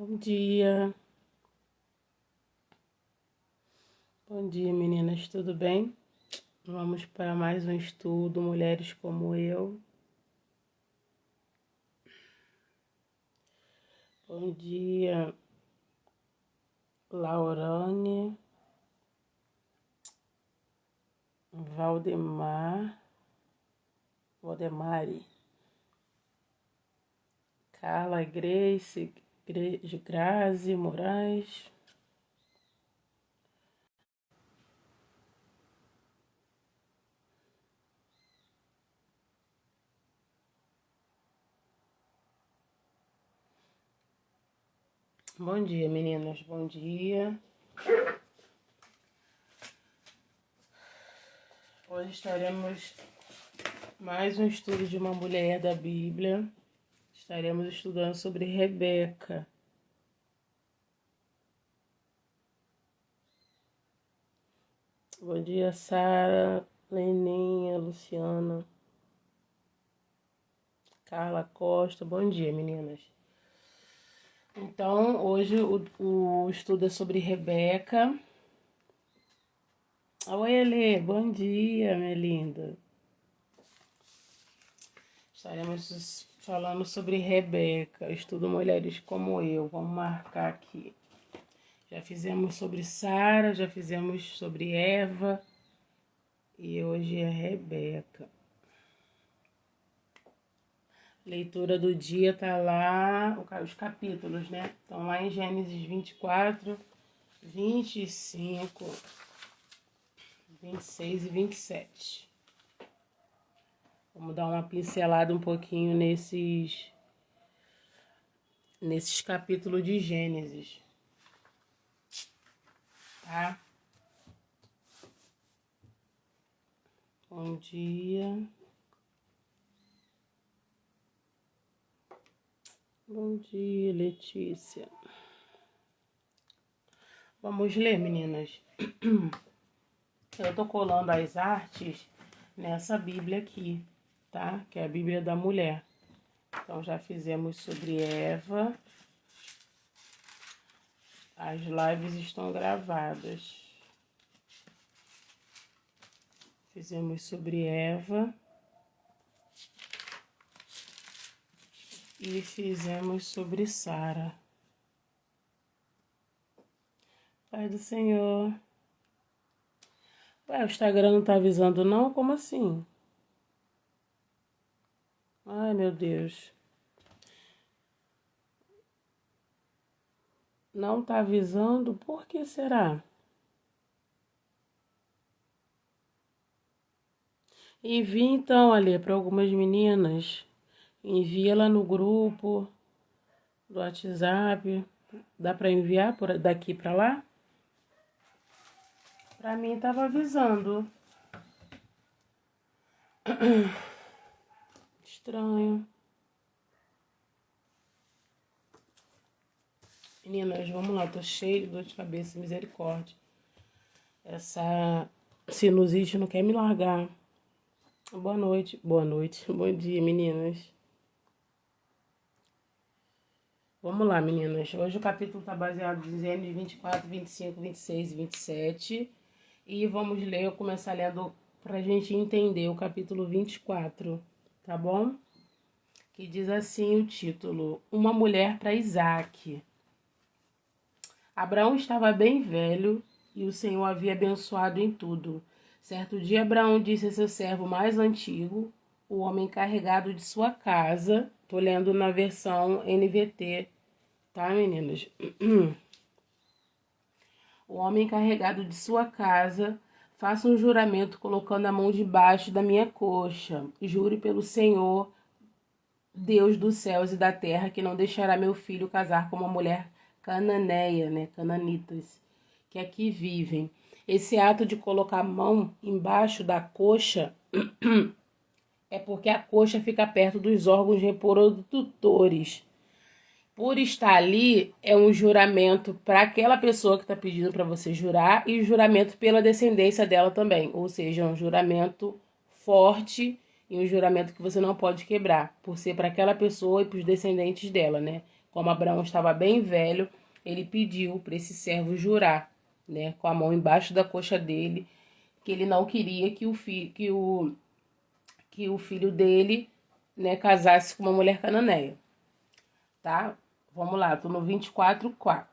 Bom dia. Bom dia, meninas, tudo bem? Vamos para mais um estudo, Mulheres como Eu. Bom dia, Laurane, Valdemari, Carla, Grace, Grazi, Moraes. Bom dia, meninas, bom dia. Hoje estaremos mais um estudo de uma mulher da Bíblia. Estaremos estudando sobre Rebeca. Bom dia, Sara, Leninha, Luciana, Carla Costa. Bom dia, meninas. Então, hoje o estudo é sobre Rebeca. Oi, Elê, bom dia, minha linda. Estaremos falando sobre Rebeca, estudo Mulheres como Eu. Vamos marcar aqui. Já fizemos sobre Sara, já fizemos sobre Eva e hoje é Rebeca. Leitura do dia tá lá, os capítulos, né? Estão lá em Gênesis 24, 25, 26 e 27. Vamos dar uma pincelada um pouquinho nesses capítulos de Gênesis. Tá? Bom dia. Bom dia, Letícia. Vamos ler, meninas. Eu tô colando as artes nessa Bíblia aqui, tá? Que é a Bíblia da Mulher. Então, já fizemos sobre Eva. As lives estão gravadas. Fizemos sobre Eva. E fizemos sobre Sara. Pai do Senhor. Ué, o Instagram não tá avisando não? Como assim? Ai, meu Deus. Não tá avisando? Por que será? Envie então, ali para algumas meninas. Envia lá no grupo do WhatsApp. Dá para enviar daqui para lá? Para mim tava avisando. Estranho. Meninas, vamos lá. Tô cheio de dor de cabeça, misericórdia. Essa sinusite não quer me largar. Boa noite. Bom dia, meninas. Vamos lá, meninas. Hoje o capítulo tá baseado em Gênesis 24, 25, 26 e 27. E vamos ler, eu começar lendo pra gente entender o capítulo 24, tá bom? Que diz assim o título: Uma mulher para Isaac. Abraão estava bem velho e o Senhor havia abençoado em tudo. Certo dia, Abraão disse a seu servo mais antigo, o homem encarregado de sua casa. Tô lendo na versão NVT, tá, meninas? O homem encarregado de sua casa, faça um juramento colocando a mão debaixo da minha coxa. Jure pelo Senhor, Deus dos céus e da terra, que não deixará meu filho casar com uma mulher cananeia, né, cananitas, que aqui vivem. Esse ato de colocar a mão embaixo da coxa é porque a coxa fica perto dos órgãos reprodutores. Por estar ali, é um juramento para aquela pessoa que está pedindo para você jurar e juramento pela descendência dela também. Ou seja, é um juramento forte e um juramento que você não pode quebrar, por ser para aquela pessoa e para os descendentes dela, né? Como Abraão estava bem velho, ele pediu para esse servo jurar, né, com a mão embaixo da coxa dele, que ele não queria que o filho dele, né, casasse com uma mulher cananeia, tá? Vamos lá, tô no 24:4.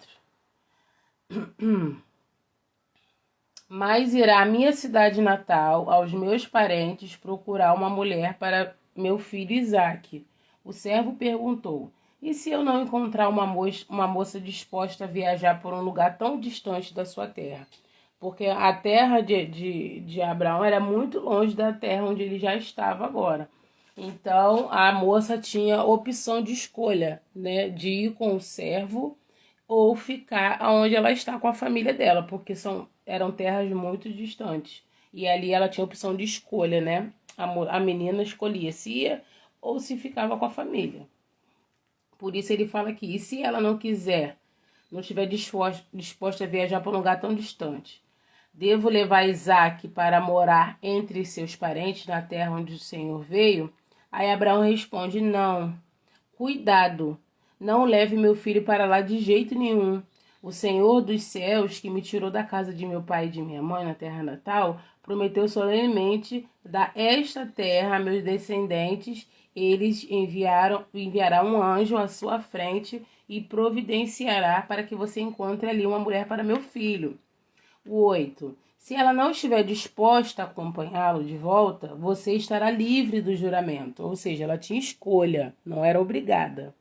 Mas irá à minha cidade natal, aos meus parentes, procurar uma mulher para meu filho Isaque. O servo perguntou: e se eu não encontrar uma moça disposta a viajar por um lugar tão distante da sua terra? Porque a terra de Abraão era muito longe da terra onde ele já estava agora. Então a moça tinha opção de escolha, né, de ir com o servo ou ficar onde ela está com a família dela, porque eram terras muito distantes. E ali ela tinha opção de escolha, né? A menina escolhia se ia ou se ficava com a família. Por isso ele fala aqui, e se ela não quiser, não estiver disposta a viajar para um lugar tão distante? Devo levar Isaque para morar entre seus parentes na terra onde o Senhor veio? Aí Abraão responde, não, cuidado, não leve meu filho para lá de jeito nenhum. O Senhor dos céus, que me tirou da casa de meu pai e de minha mãe na terra natal, prometeu solenemente dar esta terra a meus descendentes. Eles enviará um anjo à sua frente e providenciará para que você encontre ali uma mulher para meu filho. 8. Se ela não estiver disposta a acompanhá-lo de volta, você estará livre do juramento. Ou seja, ela tinha escolha, não era obrigada.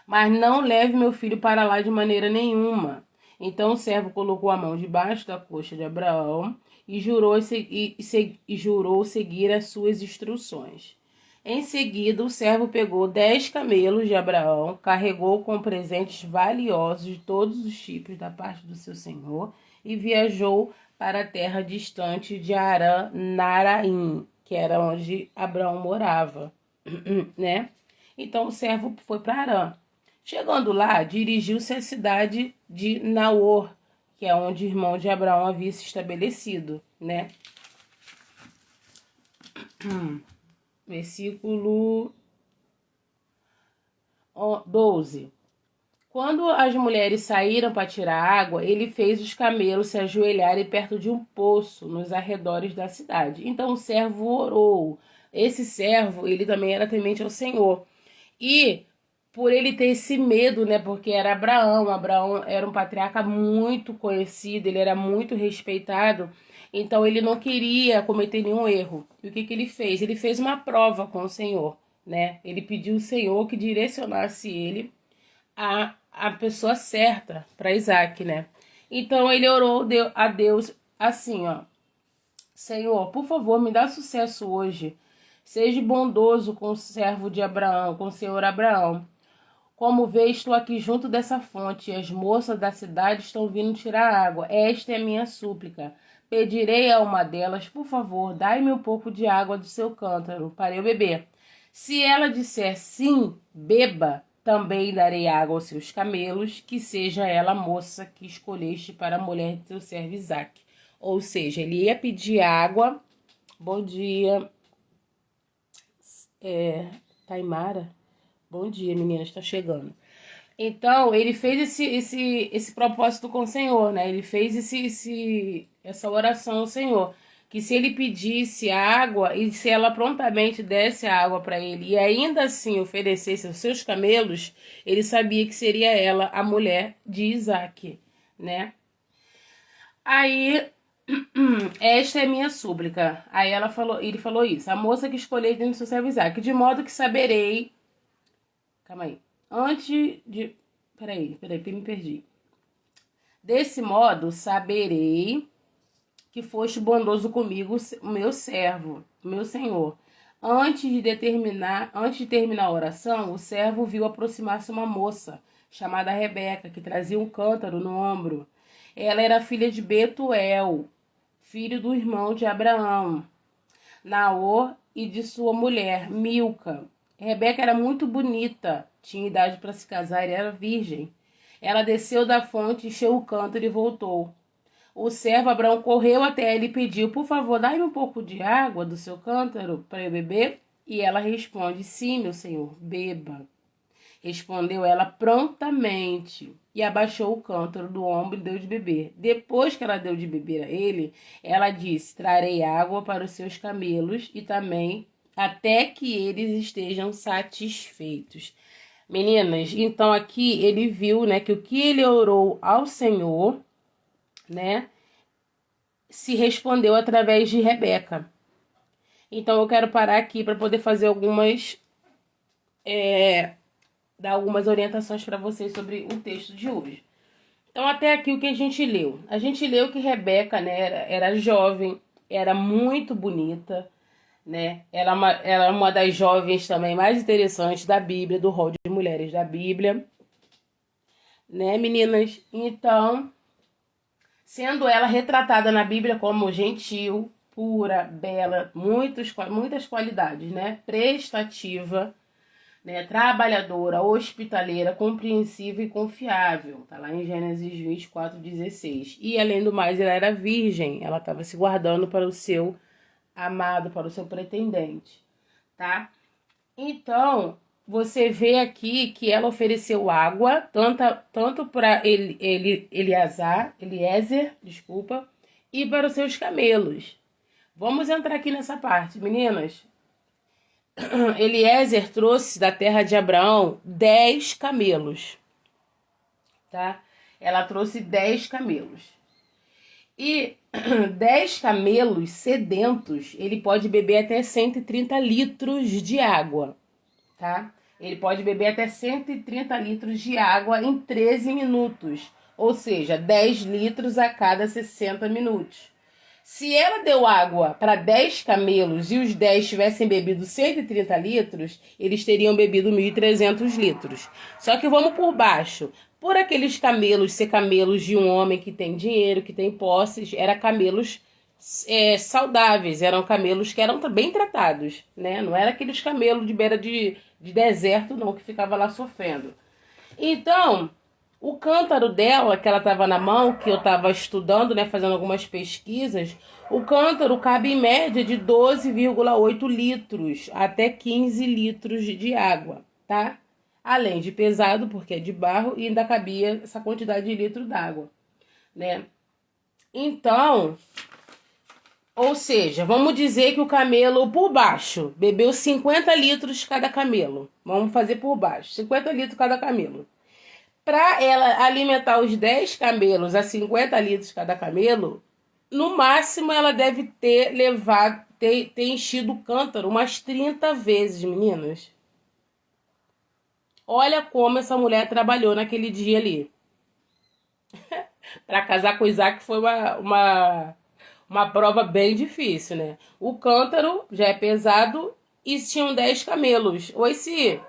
Mas não leve meu filho para lá de maneira nenhuma. Então o servo colocou a mão debaixo da coxa de Abraão e jurou seguir as suas instruções. Em seguida, o servo pegou 10 camelos de Abraão, carregou com presentes valiosos de todos os tipos da parte do seu senhor e viajou para a terra distante de Arã-Naraim, que era onde Abraão morava, né? Então o servo foi para Arã. Chegando lá, dirigiu-se à cidade de Naor, que é onde o irmão de Abraão havia se estabelecido, né? Versículo 12. Quando as mulheres saíram para tirar água, ele fez os camelos se ajoelharem perto de um poço nos arredores da cidade. Então o servo orou. Esse servo, ele também era temente ao Senhor. E por ele ter esse medo, né, porque era Abraão. Abraão era um patriarca muito conhecido, ele era muito respeitado. Então ele não queria cometer nenhum erro. E o que ele fez? Ele fez uma prova com o Senhor, né? Ele pediu ao Senhor que direcionasse ele a pessoa certa para Isaac, né? Então ele orou a Deus assim, ó: Senhor, por favor, me dá sucesso hoje. Seja bondoso com o servo de Abraão, com o Senhor Abraão. Como vês, estou aqui junto dessa fonte e as moças da cidade estão vindo tirar água. Esta é a minha súplica. Pedirei a uma delas, por favor, dai-me um pouco de água do seu cântaro para eu beber. Se ela disser sim, beba, também darei água aos seus camelos, que seja ela a moça que escolheste para a mulher de teu servo Isaque. Ou seja, ele ia pedir água. Bom dia, Taimara. Bom dia, menina, está chegando. Então, ele fez esse propósito com o Senhor, né? Ele fez essa oração ao Senhor. Que se ele pedisse água e se ela prontamente desse a água para ele e ainda assim oferecesse aos seus camelos, ele sabia que seria ela a mulher de Isaque, né? Aí, esta é minha súplica. Aí ele falou isso. A moça que escolhei dentro do seu servo Isaque, de modo que saberei. Calma aí. Peraí, me perdi. Desse modo, saberei que foste bondoso comigo, meu servo, meu senhor. Antes de terminar a oração, o servo viu aproximar-se uma moça, chamada Rebeca, que trazia um cântaro no ombro. Ela era filha de Betuel, filho do irmão de Abraão, Naor, e de sua mulher, Milca. Rebeca era muito bonita, tinha idade para se casar e era virgem. Ela desceu da fonte, encheu o cântaro e voltou. O servo Abraão correu até ela e pediu: por favor, dai-me um pouco de água do seu cântaro para eu beber. E ela responde: sim, meu senhor, beba. Respondeu ela prontamente e abaixou o cântaro do ombro e deu de beber. Depois que ela deu de beber a ele, ela disse: trarei água para os seus camelos e também até que eles estejam satisfeitos. Meninas, então aqui ele viu, né, que o que ele orou ao Senhor, né, se respondeu através de Rebeca. Então eu quero parar aqui para poder fazer dar algumas orientações para vocês sobre o texto de hoje. Então até aqui o que a gente leu? A gente leu que Rebeca, né, era jovem, era muito bonita, né? Ela é uma das jovens também mais interessantes da Bíblia, do rol de mulheres da Bíblia, né, meninas? Então, sendo ela retratada na Bíblia como gentil, pura, bela, muitas qualidades, né? Prestativa, né? Trabalhadora, hospitaleira, compreensiva e confiável. Tá lá em Gênesis 24:16. E além do mais, ela era virgem, ela estava se guardando para o seu amado, para o seu pretendente, tá? Então, você vê aqui que ela ofereceu água, tanto para Eliezer, desculpa, e para os seus camelos. Vamos entrar aqui nessa parte, meninas. Eliezer trouxe da terra de Abraão 10 camelos, tá? Ela trouxe 10 camelos. E 10 camelos sedentos, ele pode beber até 130 litros de água, tá? Ele pode beber até 130 litros de água em 13 minutos, ou seja, 10 litros a cada 60 minutos. Se ela deu água para 10 camelos e os 10 tivessem bebido 130 litros, eles teriam bebido 1.300 litros. Só que vamos por baixo. Por aqueles camelos ser camelos de um homem que tem dinheiro, que tem posses, eram camelos saudáveis, eram camelos que eram bem tratados, né? Não era aqueles camelos de beira de deserto, não, que ficava lá sofrendo. Então, o cântaro dela, que ela estava na mão, que eu estava estudando, né, fazendo algumas pesquisas, o cântaro cabe em média de 12,8 litros até 15 litros de água, tá? Além de pesado, porque é de barro, e ainda cabia essa quantidade de litro d'água, né? Então, ou seja, vamos dizer que o camelo por baixo bebeu 50 litros cada camelo. Vamos fazer por baixo, 50 litros cada camelo. Para ela alimentar os 10 camelos a 50 litros cada camelo, no máximo ela deve ter enchido o cântaro umas 30 vezes, meninas. Olha como essa mulher trabalhou naquele dia ali. Para casar com Isaac foi uma prova bem difícil, né? O cântaro já é pesado e tinham 10 camelos. Oi, Si.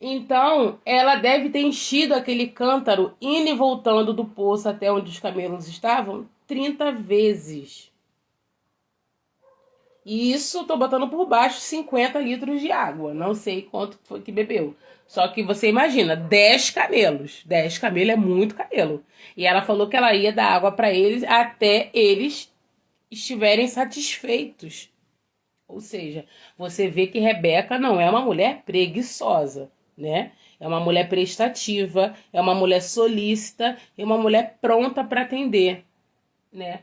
Então, ela deve ter enchido aquele cântaro indo e voltando do poço até onde os camelos estavam 30 vezes. E isso, tô botando por baixo 50 litros de água. Não sei quanto foi que bebeu. Só que você imagina, 10 camelos. 10 camelos é muito camelo. E ela falou que ela ia dar água para eles até eles estiverem satisfeitos. Ou seja, você vê que Rebeca não é uma mulher preguiçosa, né? É uma mulher prestativa, é uma mulher solícita, é uma mulher pronta para atender, né?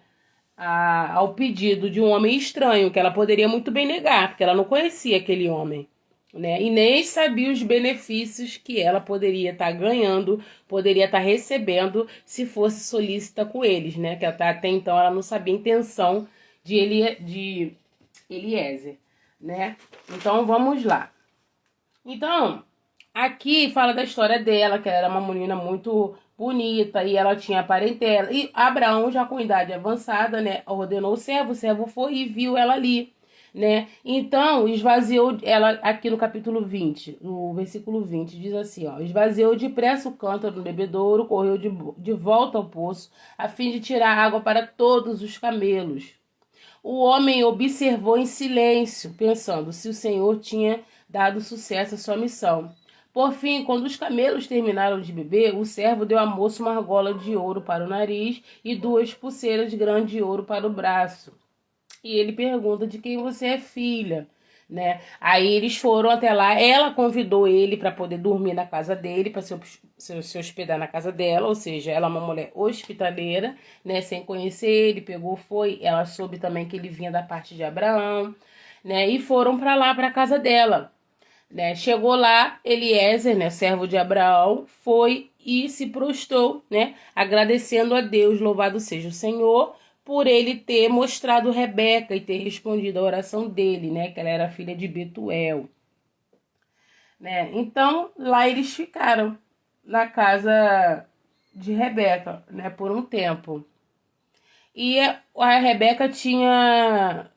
Ao pedido de um homem estranho, que ela poderia muito bem negar, porque ela não conhecia aquele homem, né? E nem sabia os benefícios que ela poderia estar ganhando, poderia estar recebendo se fosse solícita com eles, né? Que até então ela não sabia a intenção de Eliezer, né? Então vamos lá. Então, aqui fala da história dela, que ela era uma menina muito bonita e ela tinha parentela. E Abraão, já com idade avançada, né, ordenou o servo foi e viu ela ali, né? Então, esvaziou ela, aqui no capítulo 20, no versículo 20, diz assim, ó: esvaziou depressa o cântaro no bebedouro, correu de volta ao poço, a fim de tirar água para todos os camelos. O homem observou em silêncio, pensando se o Senhor tinha dado sucesso à sua missão. Por fim, quando os camelos terminaram de beber, o servo deu à moça uma argola de ouro para o nariz e 2 pulseiras grandes de ouro para o braço. E ele pergunta: de quem você é filha? né? Aí eles foram até lá, ela convidou ele para poder dormir na casa dele, para se hospedar na casa dela, ou seja, ela é uma mulher hospitaleira, né? Sem conhecer ele, pegou, foi, ela soube também que ele vinha da parte de Abraão, né? E foram para lá, para casa dela, né? Chegou lá, Eliezer, né, servo de Abraão, foi e se prostrou, né, agradecendo a Deus, louvado seja o Senhor, por ele ter mostrado Rebeca e ter respondido a oração dele, né, que ela era filha de Betuel, né? Então, lá eles ficaram na casa de Rebeca, né, por um tempo. E a Rebeca tinha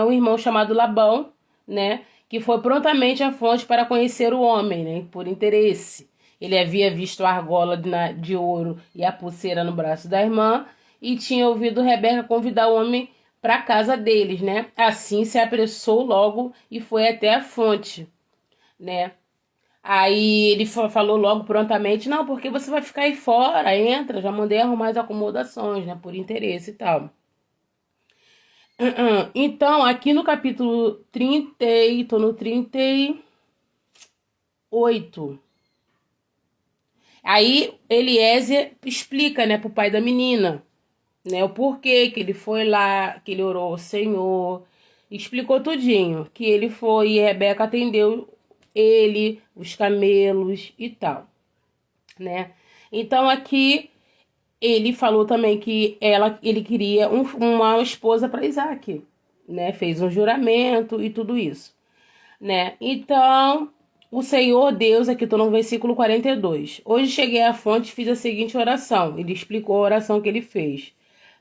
um irmão chamado Labão, né, que foi prontamente à fonte para conhecer o homem, né, por interesse. Ele havia visto a argola de ouro e a pulseira no braço da irmã e tinha ouvido Rebeca convidar o homem para a casa deles, né? Assim se apressou logo e foi até a fonte, né? Aí ele falou logo prontamente, não, porque você vai ficar aí fora, entra, já mandei arrumar as acomodações, né, por interesse e tal. Então, aqui no capítulo 30, tô no 38. Aí Eliezer explica, né, pro pai da menina, né, o porquê que ele foi lá, que ele orou ao Senhor, explicou tudinho, que ele foi e Rebeca atendeu ele, os camelos e tal, né? Então aqui ele falou também que ele queria uma esposa para Isaac, né? Fez um juramento e tudo isso, né? Então, o Senhor Deus, aqui estou no versículo 42. Hoje cheguei à fonte e fiz a seguinte oração. Ele explicou a oração que ele fez,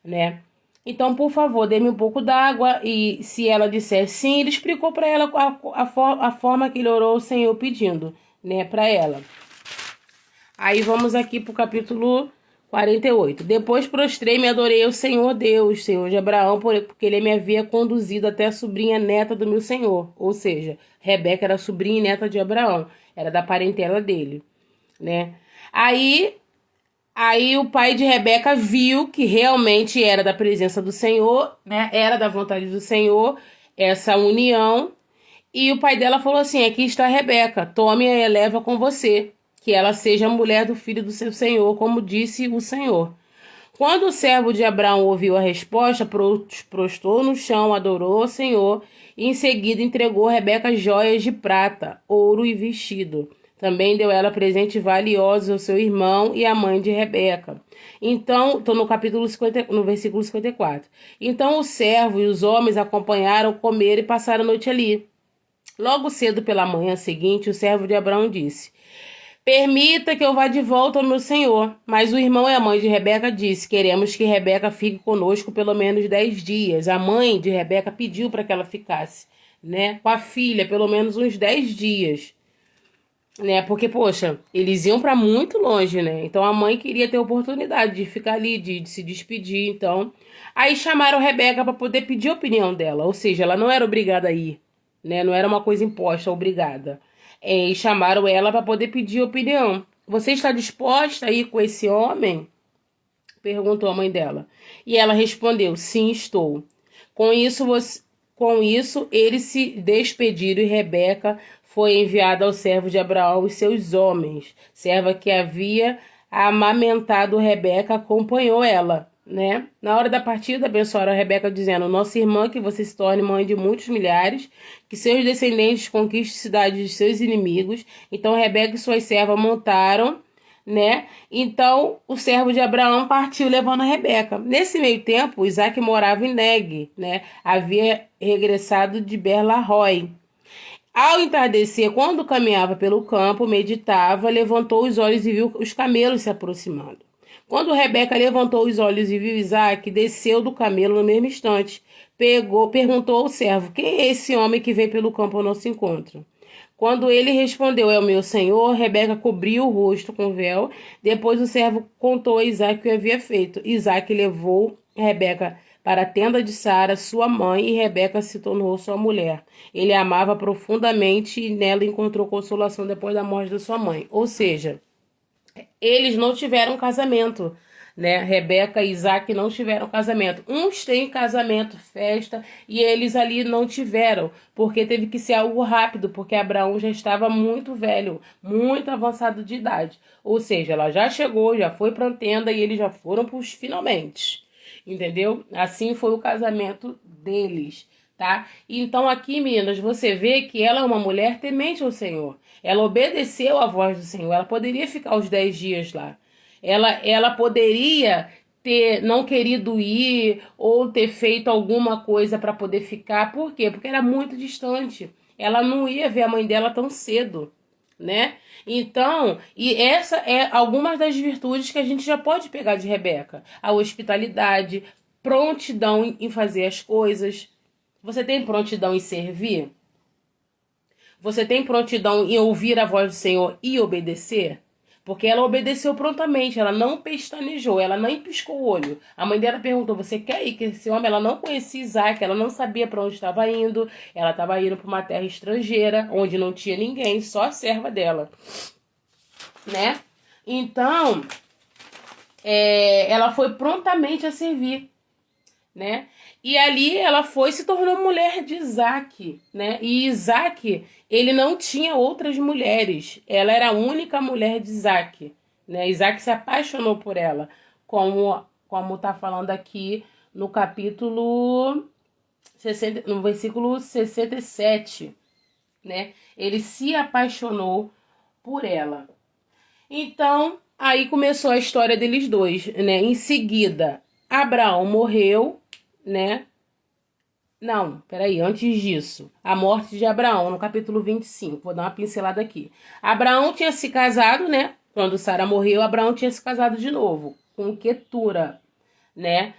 né? Então, por favor, dê-me um pouco d'água. E se ela disser sim, ele explicou para ela a forma que ele orou ao Senhor pedindo, né, para ela. Aí vamos aqui para o capítulo 48. Depois prostrei-me e adorei ao Senhor Deus, Senhor de Abraão, porque ele me havia conduzido até a sobrinha neta do meu senhor. Ou seja, Rebeca era sobrinha e neta de Abraão, era da parentela dele, né? Aí o pai de Rebeca viu que realmente era da presença do Senhor, né? Era da vontade do Senhor essa união. E o pai dela falou assim: aqui está Rebeca, tome-a e leva com você, que ela seja a mulher do filho do seu senhor, como disse o Senhor. Quando o servo de Abraão ouviu a resposta, prostrou no chão, adorou o Senhor, e em seguida entregou a Rebeca joias de prata, ouro e vestido. Também deu ela presentes valiosos ao seu irmão e à mãe de Rebeca. Então, estou no capítulo 50, no versículo 54. Então o servo e os homens acompanharam, comer e passaram a noite ali. Logo cedo pela manhã seguinte, o servo de Abraão disse: permita que eu vá de volta ao meu senhor. Mas o irmão e a mãe de Rebeca disse: queremos que Rebeca fique conosco pelo menos 10 dias. A mãe de Rebeca pediu para que ela ficasse, né, com a filha pelo menos uns 10 dias. Né? Porque, poxa, eles iam para muito longe, né? Então a mãe queria ter a oportunidade de ficar ali, de se despedir. Então, aí chamaram Rebeca para poder pedir a opinião dela. Ou seja, ela não era obrigada a ir, né? Não era uma coisa imposta, obrigada. E chamaram ela para poder pedir opinião. Você está disposta a ir com esse homem? Perguntou a mãe dela. E ela respondeu: sim, estou. Com isso, eles se despediram e Rebeca foi enviada ao servo de Abraão e seus homens. Serva que havia amamentado Rebeca acompanhou ela, né? Na hora da partida, abençoaram a Rebeca dizendo: nossa irmã, que você se torne mãe de muitos milhares, que seus descendentes conquistem cidades de seus inimigos. Então Rebeca e suas servas montaram, né? Então o servo de Abraão partiu levando a Rebeca. Nesse meio tempo, Isaac morava em Neg, né? Havia regressado de Beer-lahai. Ao entardecer, quando caminhava pelo campo, meditava, levantou os olhos e viu os camelos se aproximando. Quando Rebeca levantou os olhos e viu Isaac, desceu do camelo no mesmo instante. Perguntou ao servo: quem é esse homem que vem pelo campo ao nosso encontro? Quando ele respondeu: é o meu senhor, Rebeca cobriu o rosto com o véu. Depois o servo contou a Isaac o que havia feito. Isaac levou Rebeca para a tenda de Sara, sua mãe, e Rebeca se tornou sua mulher. Ele a amava profundamente e nela encontrou consolação depois da morte da sua mãe. Ou seja, eles não tiveram casamento, né? Rebeca e Isaac não tiveram casamento. Uns têm casamento, festa, e eles ali não tiveram, porque teve que ser algo rápido, porque Abraão já estava muito velho, muito avançado de idade. Ou seja, ela já chegou, já foi para a tenda e eles já foram para os finalmente. Entendeu? Assim foi o casamento deles, tá? Então aqui, meninas, você vê que ela é uma mulher temente ao Senhor. Ela obedeceu à voz do Senhor. Ela poderia ficar os 10 dias lá. Ela poderia ter não querido ir ou ter feito alguma coisa para poder ficar. Por quê? Porque era muito distante. Ela não ia ver a mãe dela tão cedo, né? Então, e essa é algumas das virtudes que a gente já pode pegar de Rebeca. A hospitalidade, prontidão em fazer as coisas. Você tem prontidão em servir? Você tem prontidão em ouvir a voz do Senhor e obedecer? Porque ela obedeceu prontamente, ela não pestanejou, ela nem piscou o olho. A mãe dela perguntou, você quer ir? Que esse homem, ela não conhecia Isaac, ela não sabia para onde estava indo. Ela estava indo para uma terra estrangeira, onde não tinha ninguém, só a serva dela, né? Então, ela foi prontamente a servir, né? E ali ela foi e se tornou mulher de Isaac, né? E Isaac, ele não tinha outras mulheres. Ela era a única mulher de Isaac, né? Isaac se apaixonou por ela, como tá falando aqui no capítulo 60, no versículo 67, né? Ele se apaixonou por ela. Então, aí começou a história deles dois, né? Em seguida, Abraão morreu, né? Não, peraí, antes disso, a morte de Abraão, no capítulo 25, vou dar uma pincelada aqui. Abraão tinha se casado, né? Quando Sara morreu, Abraão tinha se casado de novo, com Quetura, né?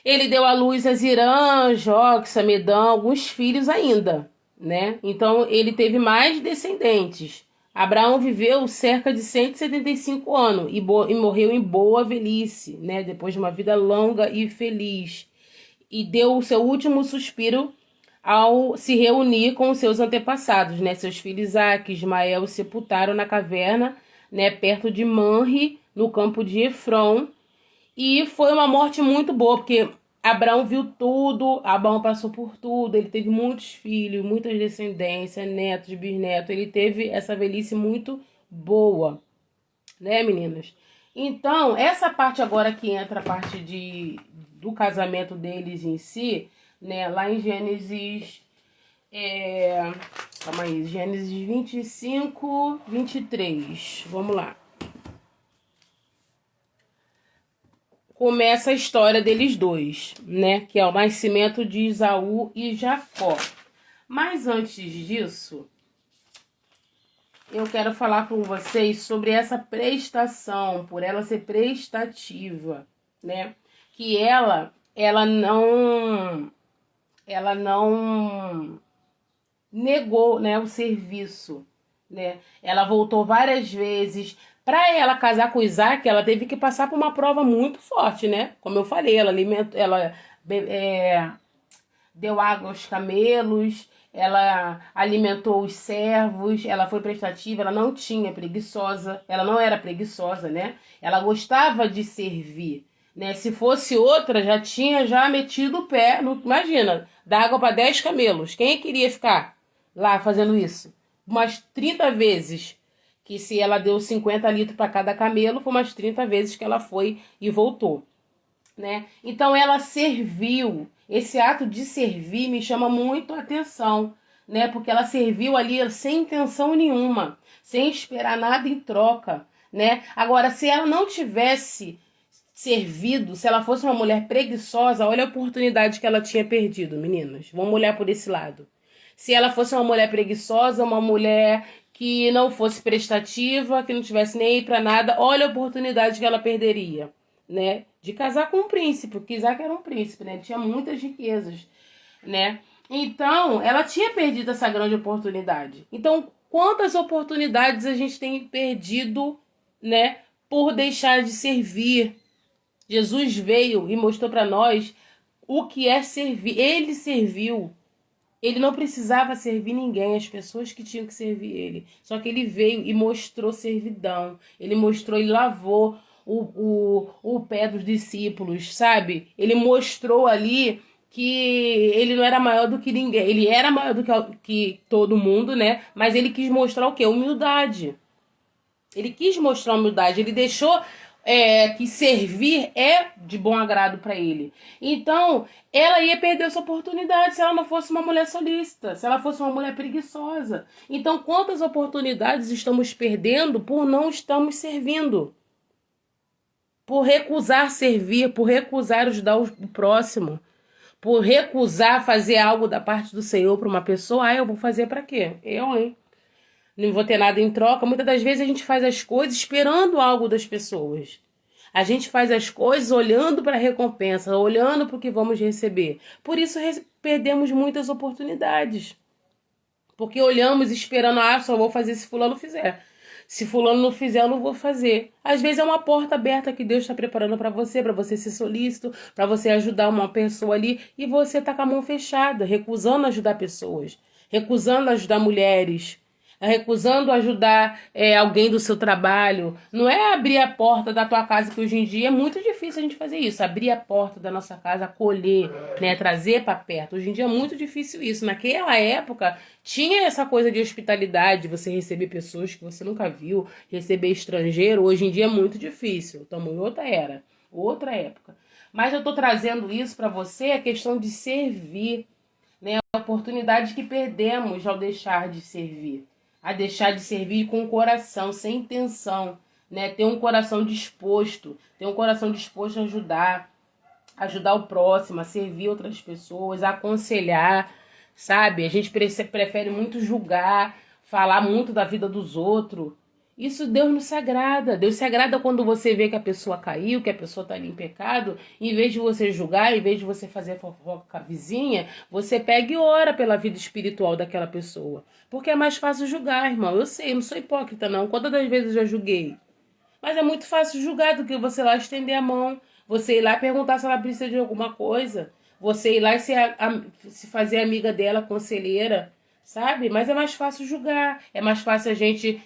Ele deu à luz a Zirã, Joxa, Medã, alguns filhos ainda, né? Então, ele teve mais descendentes. Abraão viveu cerca de 175 anos e morreu em boa velhice, né? Depois de uma vida longa e feliz. E deu o seu último suspiro ao se reunir com os seus antepassados, né? Seus filhos Isaac e Ismael sepultaram na caverna, né? Perto de Manre, no campo de Efron. E foi uma morte muito boa, porque Abraão viu tudo, Abraão passou por tudo, ele teve muitos filhos, muitas descendências, netos, bisnetos, ele teve essa velhice muito boa, né, meninas? Então, essa parte agora que entra a parte do casamento deles em si, né, lá em Gênesis, calma aí, Gênesis 25, 23, vamos lá. Começa a história deles dois, né? Que é o nascimento de Esaú e Jacó. Mas antes disso, eu quero falar com vocês sobre essa prestação, por ela ser prestativa, né? Que ela não negou, né, o serviço, né? Ela voltou várias vezes. Para ela casar com Isaac, ela teve que passar por uma prova muito forte, né? Como eu falei, ela deu água aos camelos, ela alimentou os servos, ela foi prestativa, ela não tinha preguiçosa, ela não era preguiçosa, né? Ela gostava de servir, né? Se fosse outra, já metido o pé, imagina, dar água para 10 camelos. Quem queria ficar lá fazendo isso? Umas 30 vezes. Que se ela deu 50 litros para cada camelo, foi umas 30 vezes que ela foi e voltou, né? Então ela serviu. Esse ato de servir me chama muito a atenção, né? Porque ela serviu ali sem intenção nenhuma, sem esperar nada em troca, né? Agora, se ela não tivesse servido, se ela fosse uma mulher preguiçosa, olha a oportunidade que ela tinha perdido, meninas. Vamos olhar por esse lado. Se ela fosse uma mulher preguiçosa, uma mulher que não fosse prestativa, que não tivesse nem aí pra nada, olha a oportunidade que ela perderia, né? De casar com um príncipe, porque Isaac era um príncipe, né? Ele tinha muitas riquezas, né? Então, ela tinha perdido essa grande oportunidade. Então, quantas oportunidades a gente tem perdido, né? Por deixar de servir. Jesus veio e mostrou para nós o que é servir. Ele serviu. Ele não precisava servir ninguém, as pessoas que tinham que servir ele. Só que ele veio e mostrou servidão. Ele mostrou e lavou o pé dos discípulos, sabe? Ele mostrou ali que ele não era maior do que ninguém. Ele era maior do que todo mundo, né? Mas ele quis mostrar o quê? Humildade. Ele quis mostrar humildade. Ele deixou que servir é de bom agrado para ele. Então, ela ia perder essa oportunidade se ela não fosse uma mulher solícita, se ela fosse uma mulher preguiçosa. Então, quantas oportunidades estamos perdendo por não estarmos servindo? Por recusar servir, por recusar ajudar o próximo, por recusar fazer algo da parte do Senhor para uma pessoa. Ah, eu vou fazer para quê? Eu, hein? Não vou ter nada em troca. Muitas das vezes a gente faz as coisas esperando algo das pessoas. A gente faz as coisas olhando para a recompensa, olhando para o que vamos receber. Por isso perdemos muitas oportunidades. Porque olhamos esperando, só vou fazer se fulano fizer. Se fulano não fizer, eu não vou fazer. Às vezes é uma porta aberta que Deus está preparando para você ser solícito, para você ajudar uma pessoa ali, e você tá com a mão fechada, recusando ajudar pessoas, recusando ajudar mulheres, recusando ajudar alguém do seu trabalho. Não é abrir a porta da tua casa, que hoje em dia é muito difícil a gente fazer isso. Abrir a porta da nossa casa, acolher, né, trazer para perto. Hoje em dia é muito difícil isso. Naquela época tinha essa coisa de hospitalidade, você receber pessoas que você nunca viu, receber estrangeiro. Hoje em dia é muito difícil. Estamos em outra era, outra época. Mas eu estou trazendo isso para você, a questão de servir, né? A oportunidade que perdemos ao deixar de servir. A deixar de servir com o coração, sem intenção, né? Ter um coração disposto, a ajudar o próximo, a servir outras pessoas, a aconselhar, sabe? A gente prefere muito julgar, falar muito da vida dos outros. Isso Deus não se agrada. Deus se agrada quando você vê que a pessoa caiu, que a pessoa está ali em pecado. Em vez de você julgar, em vez de você fazer fofoca com a vizinha, você pega e ora pela vida espiritual daquela pessoa. Porque é mais fácil julgar, irmão. Eu sei, eu não sou hipócrita, não. Quantas das vezes eu já julguei? Mas é muito fácil julgar do que você ir lá estender a mão. Você ir lá perguntar se ela precisa de alguma coisa. Você ir lá e se fazer amiga dela, conselheira. Sabe? Mas é mais fácil julgar, é mais fácil a gente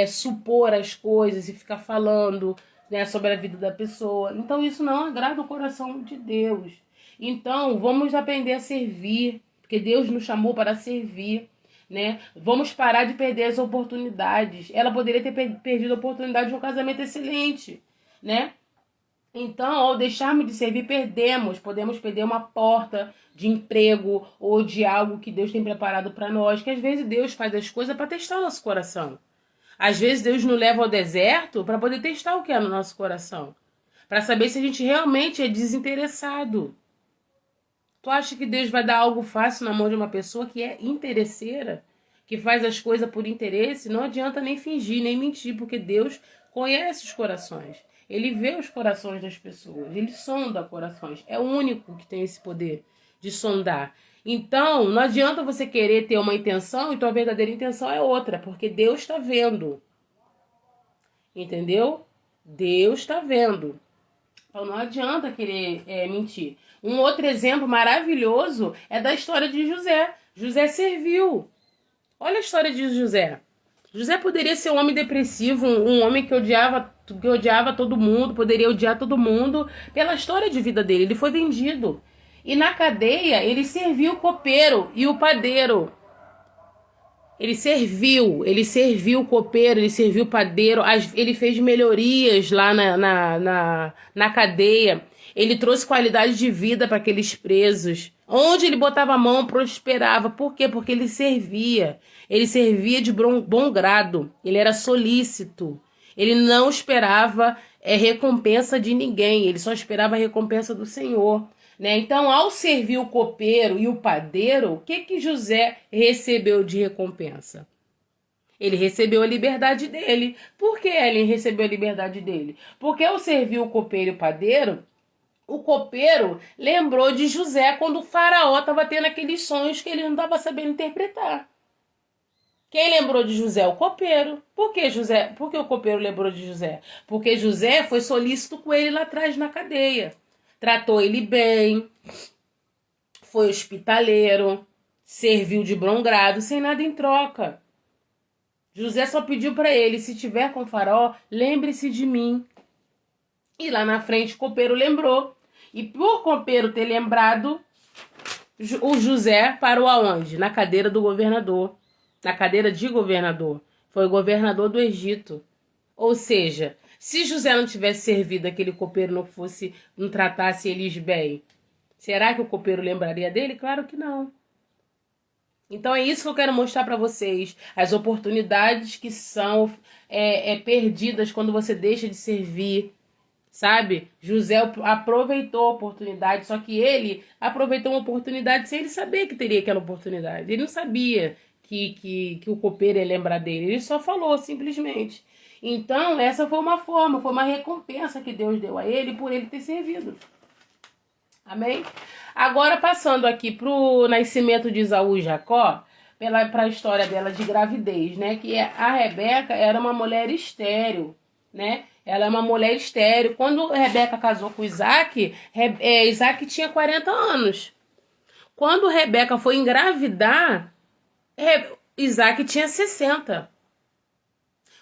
supor as coisas e ficar falando, né, sobre a vida da pessoa. Então isso não agrada o coração de Deus. Então vamos aprender a servir, porque Deus nos chamou para servir, né? Vamos parar de perder as oportunidades. Ela poderia ter perdido a oportunidade de um casamento excelente, né? Então, ao deixarmos de servir, podemos perder uma porta de emprego ou de algo que Deus tem preparado para nós, que às vezes Deus faz as coisas para testar o nosso coração. Às vezes Deus nos leva ao deserto para poder testar o que é no nosso coração, para saber se a gente realmente é desinteressado. Tu acha que Deus vai dar algo fácil na mão de uma pessoa que é interesseira, que faz as coisas por interesse? Não adianta nem fingir, nem mentir, porque Deus conhece os corações. Ele vê os corações das pessoas, ele sonda corações. É o único que tem esse poder de sondar. Então, não adianta você querer ter uma intenção e tua verdadeira intenção é outra, porque Deus está vendo. Entendeu? Deus está vendo. Então, não adianta querer mentir. Um outro exemplo maravilhoso é da história de José. José serviu. Olha a história de José. José poderia ser um homem depressivo, um homem que odiava todo mundo, poderia odiar todo mundo pela história de vida dele. Ele foi vendido. E na cadeia, ele serviu o copeiro e o padeiro. Ele serviu o copeiro, ele serviu o padeiro, ele fez melhorias lá na cadeia. Ele trouxe qualidade de vida para aqueles presos. Onde ele botava a mão, prosperava. Por quê? Porque ele servia. Ele servia de bom grado. Ele era solícito. Ele não esperava recompensa de ninguém. Ele só esperava a recompensa do Senhor. Né? Então, ao servir o copeiro e o padeiro, o que José recebeu de recompensa? Ele recebeu a liberdade dele. Por que ele recebeu a liberdade dele? Porque ao servir o copeiro e o padeiro, o copeiro lembrou de José quando o faraó estava tendo aqueles sonhos que ele não estava sabendo interpretar. Quem lembrou de José? O copeiro. Por que o copeiro lembrou de José? Porque José foi solícito com ele lá atrás na cadeia. Tratou ele bem, foi hospitaleiro, serviu de bom grado, sem nada em troca. José só pediu para ele, se tiver com o faraó, lembre-se de mim. E lá na frente o copeiro lembrou. E por copeiro ter lembrado, o José parou aonde? Na cadeira do governador. Na cadeira de governador. Foi o governador do Egito. Ou seja, se José não tivesse servido aquele copeiro, não tratasse eles bem, será que o copeiro lembraria dele? Claro que não. Então é isso que eu quero mostrar para vocês. As oportunidades que são perdidas quando você deixa de servir. Sabe? José aproveitou a oportunidade, só que ele aproveitou uma oportunidade sem ele saber que teria aquela oportunidade. Ele não sabia que o copeiro ia lembrar dele. Ele só falou, simplesmente. Então, essa foi uma forma, foi uma recompensa que Deus deu a ele por ele ter servido. Amém? Agora, passando aqui para o nascimento de Esaú e Jacó, para a história dela de gravidez, né? Que a Rebeca era uma mulher estéril, né? Ela é uma mulher estéril. Quando Rebeca casou com Isaac, Isaac tinha 40 anos. Quando Rebeca foi engravidar, Isaac tinha 60.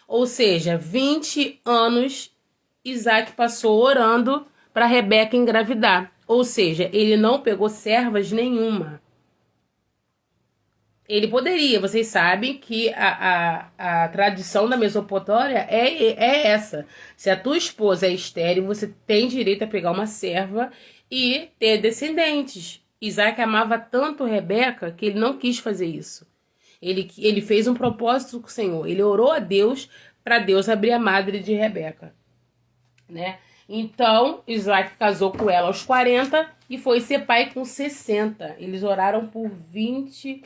Ou seja, 20 anos Isaac passou orando para Rebeca engravidar. Ou seja, ele não pegou servas nenhuma. Ele poderia, vocês sabem que a tradição da Mesopotâmia é essa. Se a tua esposa é estéril, você tem direito a pegar uma serva e ter descendentes. Isaac amava tanto Rebeca que ele não quis fazer isso. Ele fez um propósito com o Senhor. Ele orou a Deus para Deus abrir a madre de Rebeca, né? Então, Isaac casou com ela aos 40 e foi ser pai com 60. Eles oraram por 20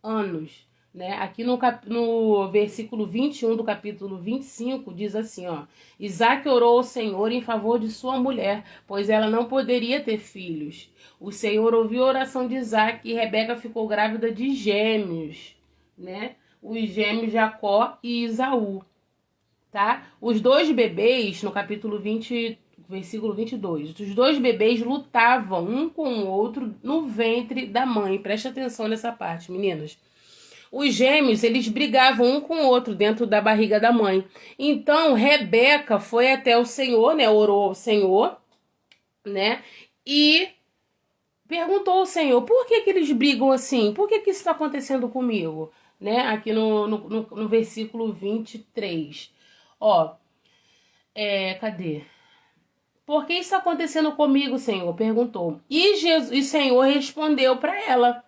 anos, né? Aqui no versículo 21 do capítulo 25 diz assim, ó: Isaac orou ao Senhor em favor de sua mulher, pois ela não poderia ter filhos. O Senhor ouviu a oração de Isaac e Rebeca ficou grávida de gêmeos, né? Os gêmeos Jacó e Esaú, tá? Os dois bebês, no capítulo 20, versículo 22, os dois bebês lutavam um com o outro no ventre da mãe. Presta atenção nessa parte, meninas. Os gêmeos, eles brigavam um com o outro dentro da barriga da mãe. Então, Rebeca foi até o Senhor, né? Orou ao Senhor, né? E perguntou ao Senhor, por que eles brigam assim? Por que isso está acontecendo comigo? Né? Aqui no versículo 23. Ó, cadê? Por que isso está acontecendo comigo, Senhor? Perguntou. E o Senhor respondeu para ela: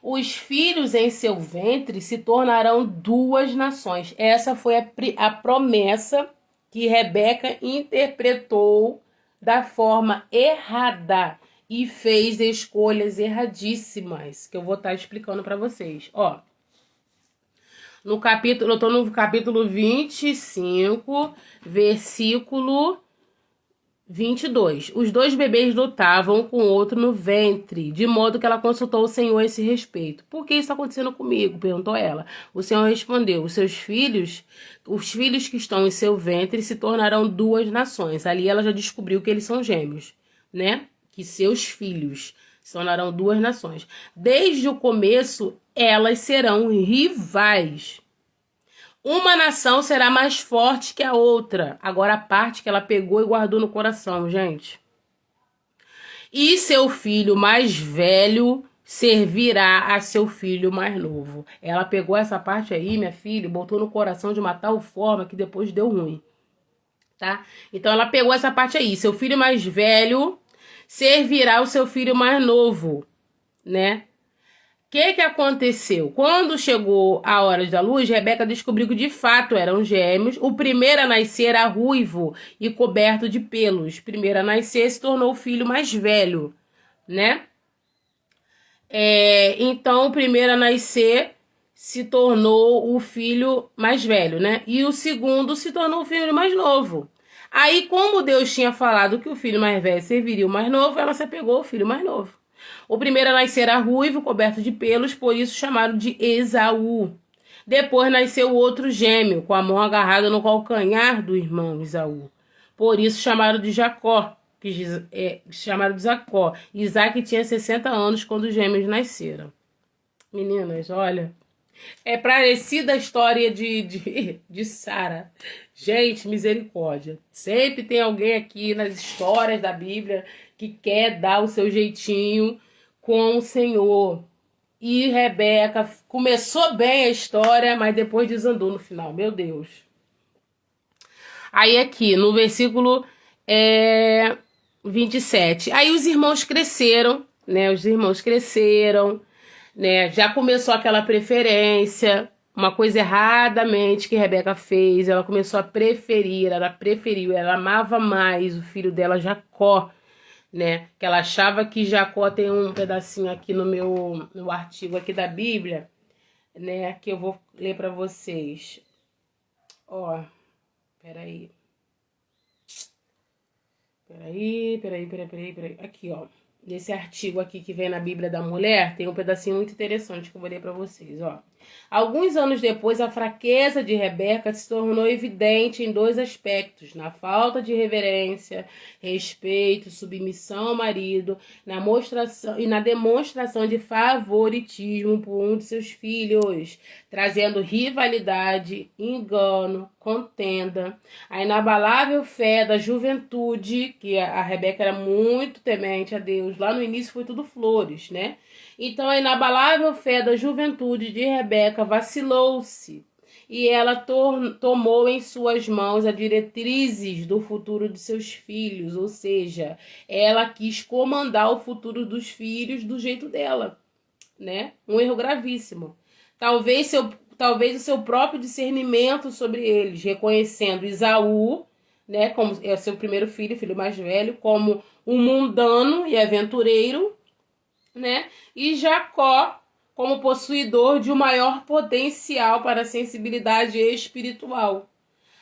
os filhos em seu ventre se tornarão duas nações. Essa foi a promessa que Rebeca interpretou da forma errada e fez escolhas erradíssimas, que eu vou estar explicando para vocês. Ó, eu tô no capítulo 25, versículo 22. Os dois bebês lutavam com o outro no ventre, de modo que ela consultou o Senhor a esse respeito. Por que isso está acontecendo comigo? Perguntou ela. O Senhor respondeu: os filhos que estão em seu ventre se tornarão duas nações. Ali ela já descobriu que eles são gêmeos, né? Que seus filhos se tornarão duas nações. Desde o começo, elas serão rivais. Uma nação será mais forte que a outra. Agora a parte que ela pegou e guardou no coração, gente. E seu filho mais velho servirá a seu filho mais novo. Ela pegou essa parte aí, minha filha, botou no coração de uma tal forma que depois deu ruim, tá? Então ela pegou essa parte aí. Seu filho mais velho servirá o seu filho mais novo, né? O que aconteceu? Quando chegou a hora da luz, Rebeca descobriu que de fato eram gêmeos. O primeiro a nascer era ruivo e coberto de pelos. O primeiro a nascer se tornou o filho mais velho, né? Então, o primeiro a nascer se tornou o filho mais velho, né? E o segundo se tornou o filho mais novo. Aí, como Deus tinha falado que o filho mais velho serviria o mais novo, ela se apegou ao filho mais novo. O primeiro a nascer era ruivo, coberto de pelos, por isso chamaram de Esaú. Depois nasceu o outro gêmeo, com a mão agarrada no calcanhar do irmão Esaú. Por isso chamaram de Jacó. Chamaram de Jacó. Isaac tinha 60 anos quando os gêmeos nasceram. Meninas, olha, É parecida a história de Sara. Gente, misericórdia. Sempre tem alguém aqui nas histórias da Bíblia que quer dar o seu jeitinho com o Senhor. E Rebeca começou bem a história, mas depois desandou no final. Meu Deus. Aí aqui, no versículo 27. Aí os irmãos cresceram, né? Os irmãos cresceram, né? Já começou aquela preferência, uma coisa erradamente que Rebeca fez. Ela começou a preferir, ela preferiu, ela amava mais o filho dela, Jacó, né? Que ela achava que Jacó tem um pedacinho aqui no artigo aqui da Bíblia, né? Que eu vou ler para vocês. Ó, peraí. Peraí. Aqui, ó. Nesse artigo aqui que vem na Bíblia da Mulher, tem um pedacinho muito interessante que eu vou ler para vocês, ó. Alguns anos depois, a fraqueza de Rebeca se tornou evidente em dois aspectos: na falta de reverência, respeito, submissão ao marido, na demonstração de favoritismo por um de seus filhos, trazendo rivalidade, engano, contenda. A inabalável fé da juventude, que a Rebeca era muito temente a Deus, lá no início foi tudo flores, né? Então a inabalável fé da juventude de Rebeca vacilou-se e ela tomou em suas mãos as diretrizes do futuro de seus filhos, ou seja, ela quis comandar o futuro dos filhos do jeito dela, né? Um erro gravíssimo. Talvez o seu próprio discernimento sobre eles, reconhecendo Esaú, né, como é seu primeiro filho, filho mais velho, como um mundano e aventureiro, né? E Jacó como possuidor de um maior potencial para a sensibilidade espiritual.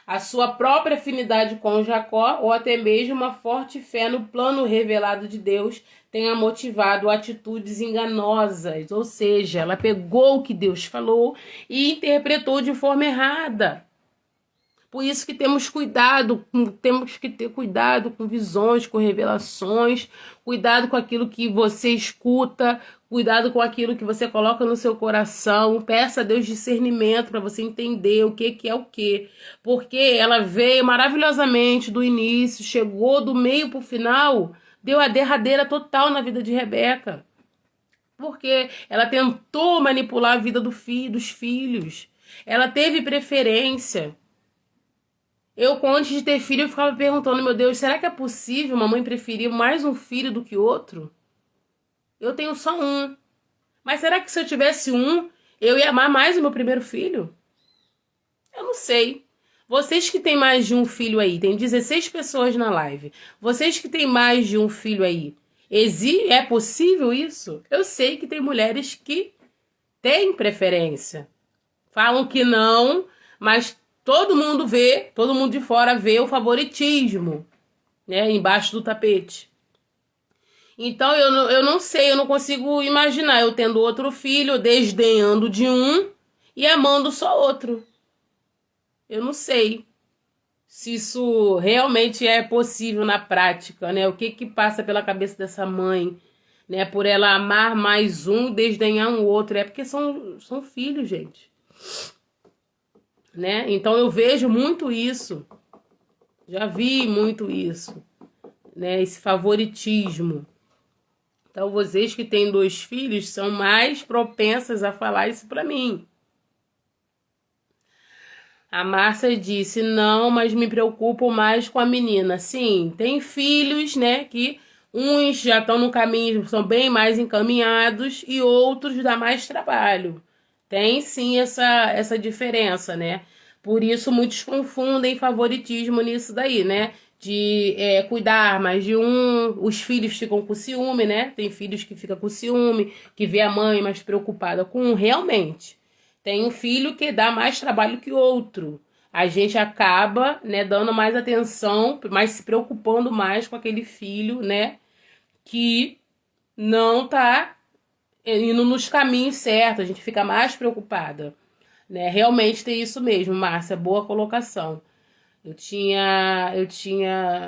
A sua própria afinidade com Jacó, ou até mesmo uma forte fé no plano revelado de Deus, tenha motivado atitudes enganosas. Ou seja, ela pegou o que Deus falou e interpretou de forma errada. Por isso que temos que ter cuidado com visões, com revelações, cuidado com aquilo que você escuta, cuidado com aquilo que você coloca no seu coração. Peça a Deus discernimento para você entender o que é o que. Porque ela veio maravilhosamente do início, chegou do meio para o final, deu a derradeira total na vida de Rebeca. Porque ela tentou manipular a vida dos filhos. Ela teve preferência. Eu, antes de ter filho, eu ficava perguntando, meu Deus, será que é possível uma mãe preferir mais um filho do que outro? Eu tenho só um. Mas será que se eu tivesse um, eu ia amar mais o meu primeiro filho? Eu não sei. Vocês que têm mais de um filho aí, tem 16 pessoas na live. Vocês que têm mais de um filho aí, é possível isso? Eu sei que tem mulheres que têm preferência. Falam que não, mas todo mundo de fora vê o favoritismo, né, embaixo do tapete. Então eu não sei, eu não consigo imaginar eu tendo outro filho, desdenhando de um e amando só outro. Eu não sei se isso realmente é possível na prática, né? O que passa pela cabeça dessa mãe, né? Por ela amar mais um e desdenhar um outro. É porque são filhos, gente. Né? Então eu vejo muito isso, já vi muito isso, né? Esse favoritismo. Então vocês que têm 2 filhos são mais propensas a falar isso para mim. A Márcia disse, não, mas me preocupo mais com a menina. Sim, tem filhos, né, que uns já estão no caminho, são bem mais encaminhados e outros dá mais trabalho. Tem sim essa diferença, né? Por isso muitos confundem favoritismo nisso daí, né? De cuidar mais de um, os filhos ficam com ciúme, né? Tem filhos que ficam com ciúme, que vê a mãe mais preocupada com um, realmente. Tem um filho que dá mais trabalho que outro. A gente acaba, né, dando mais atenção, mas se preocupando mais com aquele filho, né, que não tá indo nos caminhos certos, a gente fica mais preocupada, né? Realmente tem isso mesmo, Márcia, boa colocação. Eu tinha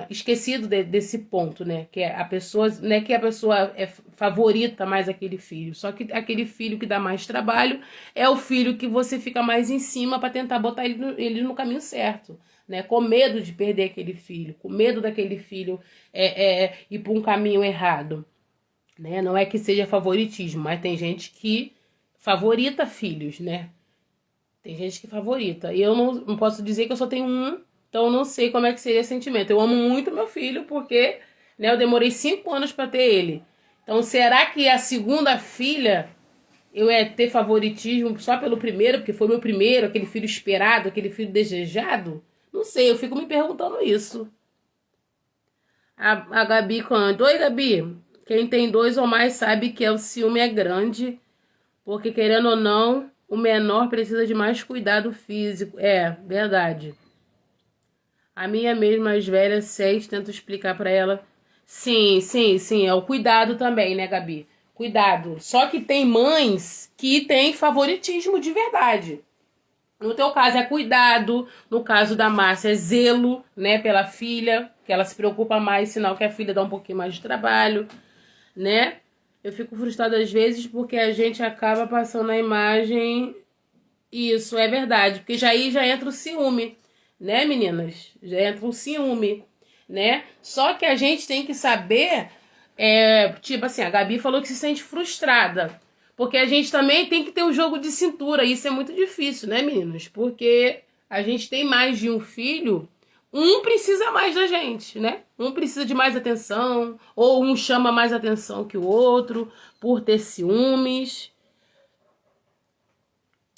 esquecido desse ponto, né? Que é a pessoa, né? Que a pessoa é favorita mais aquele filho. Só que aquele filho que dá mais trabalho é o filho que você fica mais em cima para tentar botar ele no caminho certo, né? Com medo de perder aquele filho, com medo daquele filho ir por um caminho errado, né? Não é que seja favoritismo, mas tem gente que favorita filhos, né? Tem gente que favorita. E eu não posso dizer que eu só tenho um, então eu não sei como é que seria esse sentimento. Eu amo muito meu filho porque, né, eu demorei 5 anos para ter ele. Então será que a segunda filha eu ia ter favoritismo só pelo primeiro, porque foi meu primeiro, aquele filho esperado, aquele filho desejado? Não sei, eu fico me perguntando isso. A Gabi canta. Oi, Gabi. Quem tem dois ou mais sabe que o ciúme é grande, porque querendo ou não, o menor precisa de mais cuidado físico. É, verdade. A minha mesmo mais velha, 6, tento explicar pra ela. Sim, sim, sim, é o cuidado também, né, Gabi? Cuidado. Só que tem mães que têm favoritismo de verdade. No teu caso é cuidado, no caso da Márcia é zelo, né, pela filha, que ela se preocupa mais, sinal que a filha dá um pouquinho mais de trabalho, né? Eu fico frustrada às vezes porque a gente acaba passando a imagem. Isso é verdade, porque já entra o ciúme, né, meninas? Já entra o ciúme, né? Só que a gente tem que saber, tipo assim, a Gabi falou que se sente frustrada, porque a gente também tem que ter o jogo de cintura, isso é muito difícil, né, meninos? Porque a gente tem mais de um filho, um precisa mais da gente, né? Um precisa de mais atenção, ou um chama mais atenção que o outro, por ter ciúmes.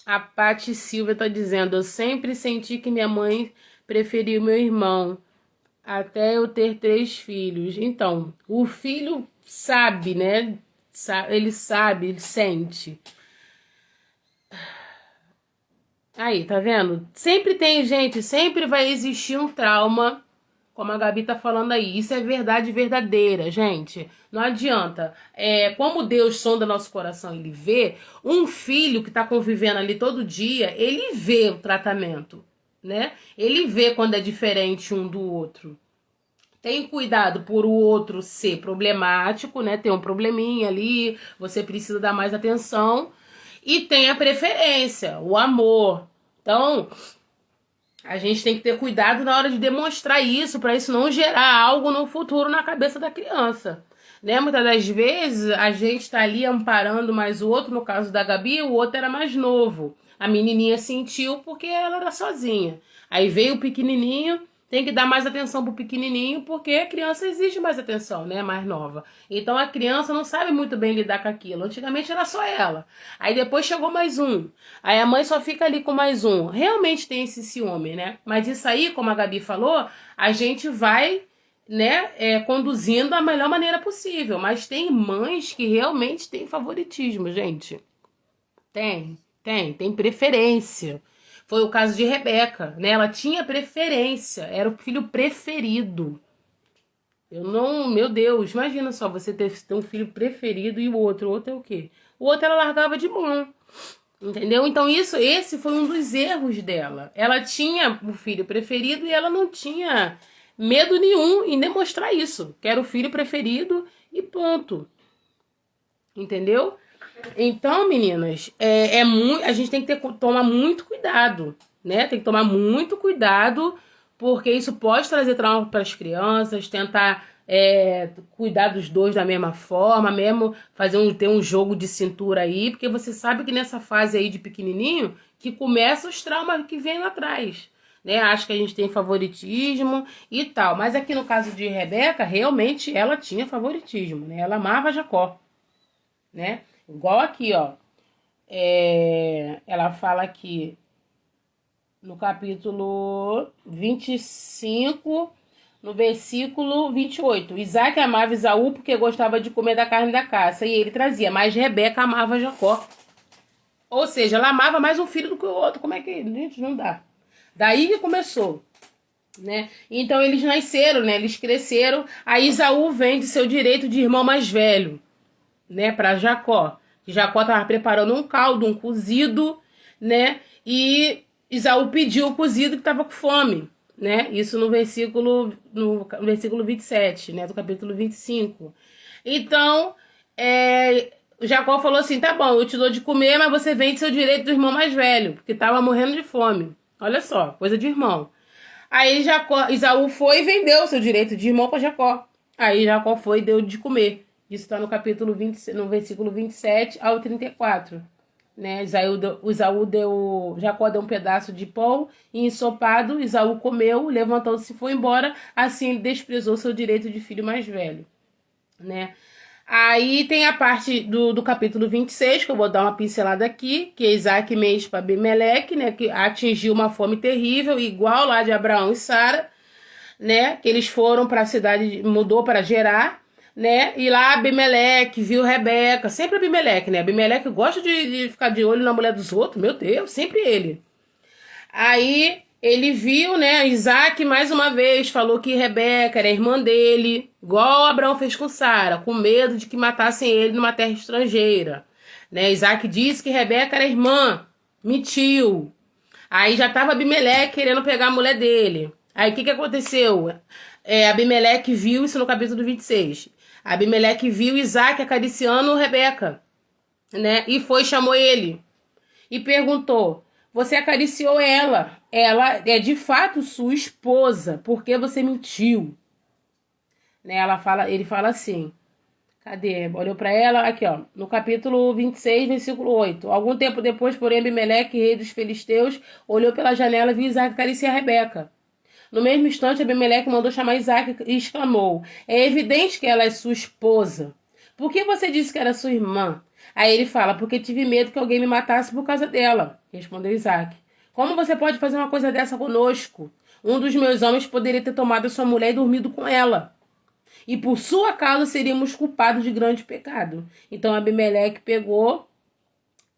A Paty Silva tá dizendo: eu sempre senti que minha mãe preferiu meu irmão, até eu ter 3 filhos. Então, o filho sabe, né? Ele sabe, ele sente. Aí, tá vendo? Sempre tem, gente, sempre vai existir um trauma, como a Gabi tá falando aí. Isso é verdade verdadeira, gente. Não adianta. Como Deus sonda nosso coração, ele vê, um filho que tá convivendo ali todo dia, ele vê o tratamento, né? Ele vê quando é diferente um do outro. Tem cuidado por o outro ser problemático, né? Tem um probleminha ali, você precisa dar mais atenção. E tem a preferência, o amor. Então, a gente tem que ter cuidado na hora de demonstrar isso, para isso não gerar algo no futuro na cabeça da criança. Né? Muitas das vezes a gente tá ali amparando mais o outro, no caso da Gabi, o outro era mais novo. A menininha sentiu porque ela era sozinha. Aí veio o pequenininho, tem que dar mais atenção pro pequenininho, porque a criança exige mais atenção, né? Mais nova. Então a criança não sabe muito bem lidar com aquilo. Antigamente era só ela. Aí depois chegou mais um. Aí a mãe só fica ali com mais um. Realmente tem esse ciúme, né? Mas isso aí, como a Gabi falou, a gente vai, né, conduzindo da melhor maneira possível. Mas tem mães que realmente têm favoritismo, gente. Tem preferência. Foi o caso de Rebeca, né? Ela tinha preferência, era o filho preferido. Eu não, meu Deus, imagina só você ter um filho preferido e o outro é o quê? O outro ela largava de mão. Entendeu? Então esse foi um dos erros dela. Ela tinha o filho preferido e ela não tinha medo nenhum em demonstrar isso, que era o filho preferido e ponto. Entendeu? Então, meninas, a gente tem que tomar muito cuidado, né? Tem que tomar muito cuidado, porque isso pode trazer trauma para as crianças, tentar cuidar dos dois da mesma forma, mesmo ter um jogo de cintura aí, porque você sabe que nessa fase aí de pequenininho, que começa os traumas que vêm lá atrás, né? Acho que a gente tem favoritismo e tal, mas aqui no caso de Rebeca, realmente ela tinha favoritismo, né? Ela amava Jacó, né? Igual aqui, ó. Ela fala aqui no capítulo 25, no versículo 28. Isaac amava Esaú porque gostava de comer da carne da caça, e ele trazia, mas Rebeca amava Jacó. Ou seja, ela amava mais um filho do que o outro. Como é que... Gente, não dá. Daí que começou, né? Então eles nasceram, né? Eles cresceram. Aí Esaú vem de seu direito de irmão mais velho, né, para Jacó. Jacó estava preparando um caldo, um cozido, né? E Esaú pediu o cozido que estava com fome. né? Isso no versículo 27, né? Do capítulo 25. Então, Jacó falou assim: tá bom, eu te dou de comer, mas você vende seu direito do irmão mais velho, porque tava morrendo de fome. Olha só, coisa de irmão. Aí Isaú foi e vendeu seu direito de irmão para Jacó. Aí Jacó foi e deu de comer. Isso está no capítulo 20, no versículo 27 ao 34. Né? Jacó deu um pedaço de pão e ensopado, Isaú comeu, levantou-se e foi embora. Assim ele desprezou seu direito de filho mais velho. Né? Aí tem a parte do capítulo 26, que eu vou dar uma pincelada aqui, que Isaac mente para Abimeleque, né, que atingiu uma fome terrível, igual lá de Abraão e Sara, né, que eles foram para a cidade, mudou para Gerar, né, e lá Abimeleque viu Rebeca, sempre Abimeleque, né, Abimeleque gosta de ficar de olho na mulher dos outros, meu Deus, sempre ele. Aí ele viu, né, Isaac mais uma vez falou que Rebeca era irmã dele, igual Abraão fez com Sara, com medo de que matassem ele numa terra estrangeira. Né, Isaac disse que Rebeca era irmã, mentiu. Aí já estava Abimeleque querendo pegar a mulher dele. Aí o que aconteceu? Abimeleque viu isso no capítulo 26. Abimeleque viu Isaac acariciando Rebeca, né, e foi e chamou ele. E perguntou: você acariciou ela? Ela é de fato sua esposa. Por que você mentiu? Né, ele fala assim. Cadê? Olhou para ela, aqui ó, no capítulo 26, versículo 8. Algum tempo depois, porém, Abimeleque, rei dos filisteus, olhou pela janela e viu Isaac acariciar Rebeca. No mesmo instante, Abimeleque mandou chamar Isaac e exclamou: é evidente que ela é sua esposa. Por que você disse que era sua irmã? Aí ele fala: porque tive medo que alguém me matasse por causa dela. Respondeu Isaac: como você pode fazer uma coisa dessa conosco? Um dos meus homens poderia ter tomado a sua mulher e dormido com ela. E por sua causa seríamos culpados de grande pecado. Então Abimeleque pegou,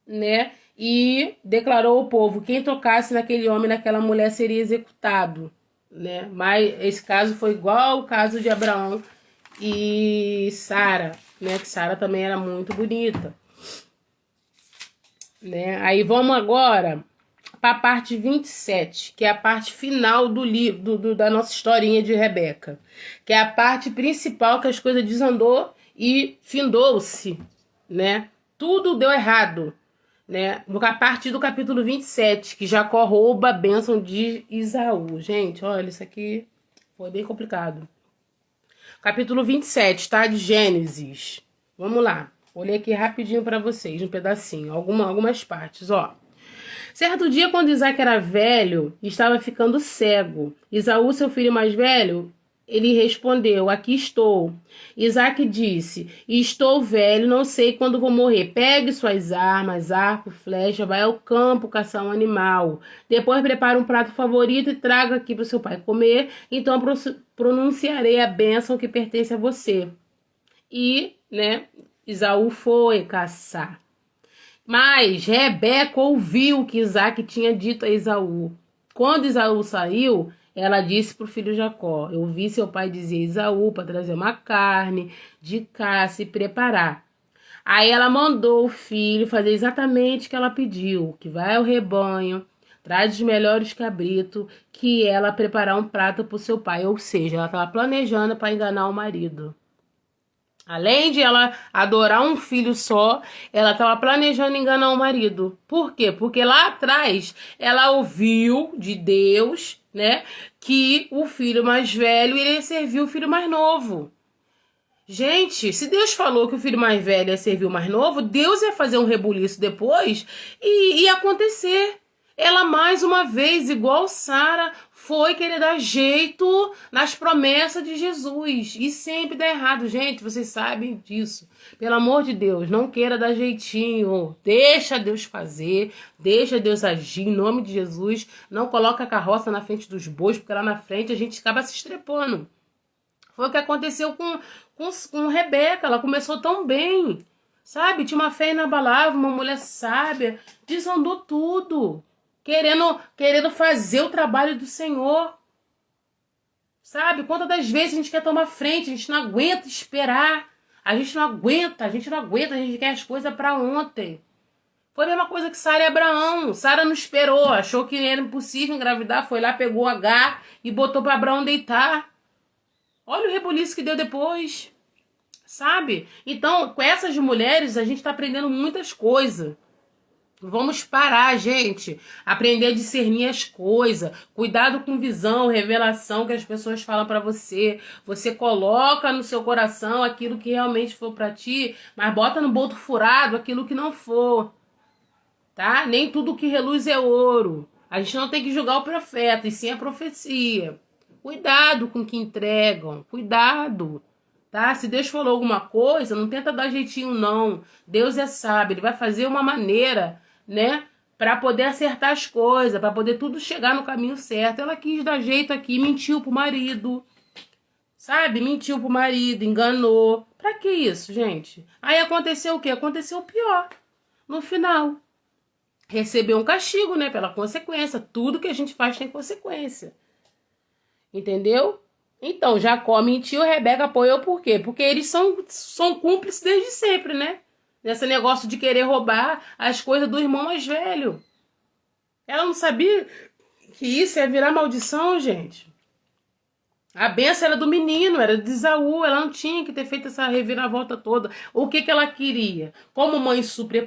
né, e declarou ao povo: quem tocasse naquele homem, naquela mulher, seria executado. Né? Mas esse caso foi igual ao caso de Abraão e Sara, né? Que Sara também era muito bonita. Né? Aí vamos agora para a parte 27, que é a parte final do livro, da nossa historinha de Rebeca, que é a parte principal que as coisas desandou e findou-se, né? Tudo deu errado, né? A partir do capítulo 27, que Jacó rouba a bênção de Isaú. Gente, olha, isso aqui foi bem complicado. Capítulo 27, tá? De Gênesis. Vamos lá. Olhei aqui rapidinho para vocês, um pedacinho, algumas partes, ó. Certo dia, quando Isaac era velho, estava ficando cego. Isaú, seu filho mais velho, ele respondeu: aqui estou. Isaac disse: estou velho, não sei quando vou morrer. Pegue suas armas, arco, flecha, vai ao campo caçar um animal. Depois prepare um prato favorito e traga aqui para o seu pai comer. Então pronunciarei a bênção que pertence a você. E, né, Isaú foi caçar. Mas Rebeca ouviu o que Isaac tinha dito a Esaú. Quando Esaú saiu, ela disse para o filho Jacó: eu ouvi seu pai dizer a Esaú para trazer uma carne de caça e preparar. Aí ela mandou o filho fazer exatamente o que ela pediu, que vai ao rebanho, traz os melhores cabritos, que ela preparar um prato para o seu pai. Ou seja, ela estava planejando para enganar o marido. Além de ela adorar um filho só, ela estava planejando enganar o marido. Por quê? Porque lá atrás ela ouviu de Deus, né, que o filho mais velho iria servir o filho mais novo. Gente, se Deus falou que o filho mais velho ia servir o mais novo, Deus ia fazer um rebuliço depois e ia acontecer. Ela, mais uma vez, igual Sara, foi querer dar jeito nas promessas de Jesus. E sempre dá errado, gente, vocês sabem disso. Pelo amor de Deus, não queira dar jeitinho. Deixa Deus fazer, deixa Deus agir em nome de Jesus. Não coloca a carroça na frente dos bois, porque lá na frente a gente acaba se estrepando. Foi o que aconteceu com Rebeca. Ela começou tão bem, sabe? Tinha uma fé inabalável, uma mulher sábia. Desandou tudo. Querendo fazer o trabalho do Senhor. Sabe? Quantas das vezes a gente quer tomar frente, a gente não aguenta esperar. A gente não aguenta, a gente quer as coisas para ontem. Foi a mesma coisa que Sara e Abraão. Sara não esperou, achou que era impossível engravidar, foi lá, pegou H e botou para Abraão deitar. Olha o rebuliço que deu depois, sabe? Então, com essas mulheres, a gente tá aprendendo muitas coisas. Vamos parar, gente. Aprender a discernir as coisas. Cuidado com visão, revelação que as pessoas falam pra você. Você coloca no seu coração aquilo que realmente for pra ti, mas bota no boto furado aquilo que não for. Tá? Nem tudo que reluz é ouro. A gente não tem que julgar o profeta, e sim a profecia. Cuidado com o que entregam. Cuidado. Tá? Se Deus falou alguma coisa, não tenta dar jeitinho, não. Deus é sábio. Ele vai fazer uma maneira, né? Pra poder acertar as coisas, pra poder tudo chegar no caminho certo. Ela quis dar jeito aqui, mentiu pro marido. Sabe? Mentiu pro marido, enganou. Pra que isso, gente? Aí aconteceu o quê? Aconteceu o pior. No final. Recebeu um castigo, né? Pela consequência. Tudo que a gente faz tem consequência. Entendeu? Então, Jacó mentiu, Rebeca apoiou por quê? Porque eles são cúmplices desde sempre, né? Nesse negócio de querer roubar as coisas do irmão mais velho. Ela não sabia que isso ia virar maldição, gente. A bênção era do menino, era de Esaú, ela não tinha que ter feito essa reviravolta toda. O que ela queria? Como mãe super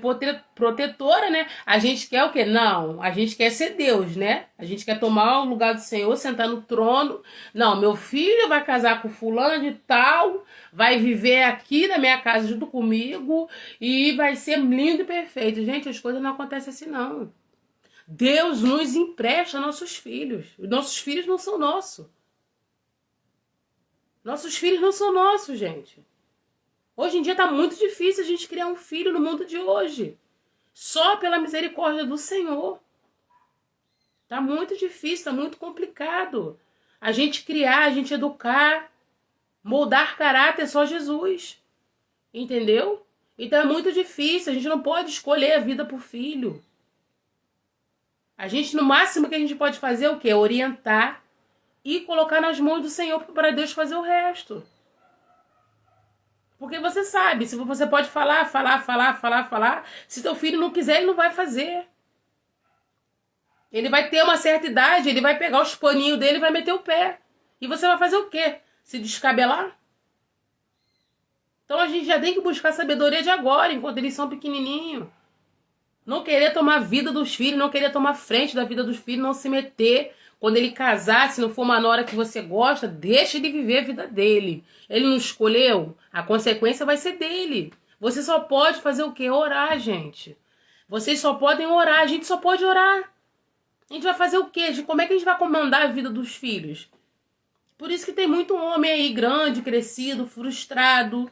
protetora, né? A gente quer o quê? Não, a gente quer ser Deus, né? A gente quer tomar o lugar do Senhor, sentar no trono. Não, meu filho vai casar com fulano de tal, vai viver aqui na minha casa junto comigo e vai ser lindo e perfeito. Gente, as coisas não acontecem assim, não. Deus nos empresta nossos filhos. Os nossos filhos não são nossos. Nossos filhos não são nossos, gente. Hoje em dia tá muito difícil a gente criar um filho no mundo de hoje. Só pela misericórdia do Senhor. Tá muito difícil, tá muito complicado. A gente criar, a gente educar, moldar caráter é só Jesus. Entendeu? Então é muito difícil, a gente não pode escolher a vida por filho. A gente, no máximo que a gente pode fazer é o quê? Orientar e colocar nas mãos do Senhor para Deus fazer o resto. Porque você sabe, se você pode falar, se teu filho não quiser, ele não vai fazer. Ele vai ter uma certa idade, ele vai pegar os paninhos dele e vai meter o pé. E você vai fazer o quê? Se descabelar? Então a gente já tem que buscar sabedoria de agora, enquanto eles são pequenininhos. Não querer tomar a vida dos filhos, não querer tomar frente da vida dos filhos, não se meter. Quando ele casar, se não for uma nora que você gosta, deixa ele viver a vida dele. Ele não escolheu, a consequência vai ser dele. Você só pode fazer o quê? Orar, gente. Vocês só podem orar, a gente só pode orar. A gente vai fazer o quê? Como é que a gente vai comandar a vida dos filhos? Por isso que tem muito homem aí grande, crescido, frustrado,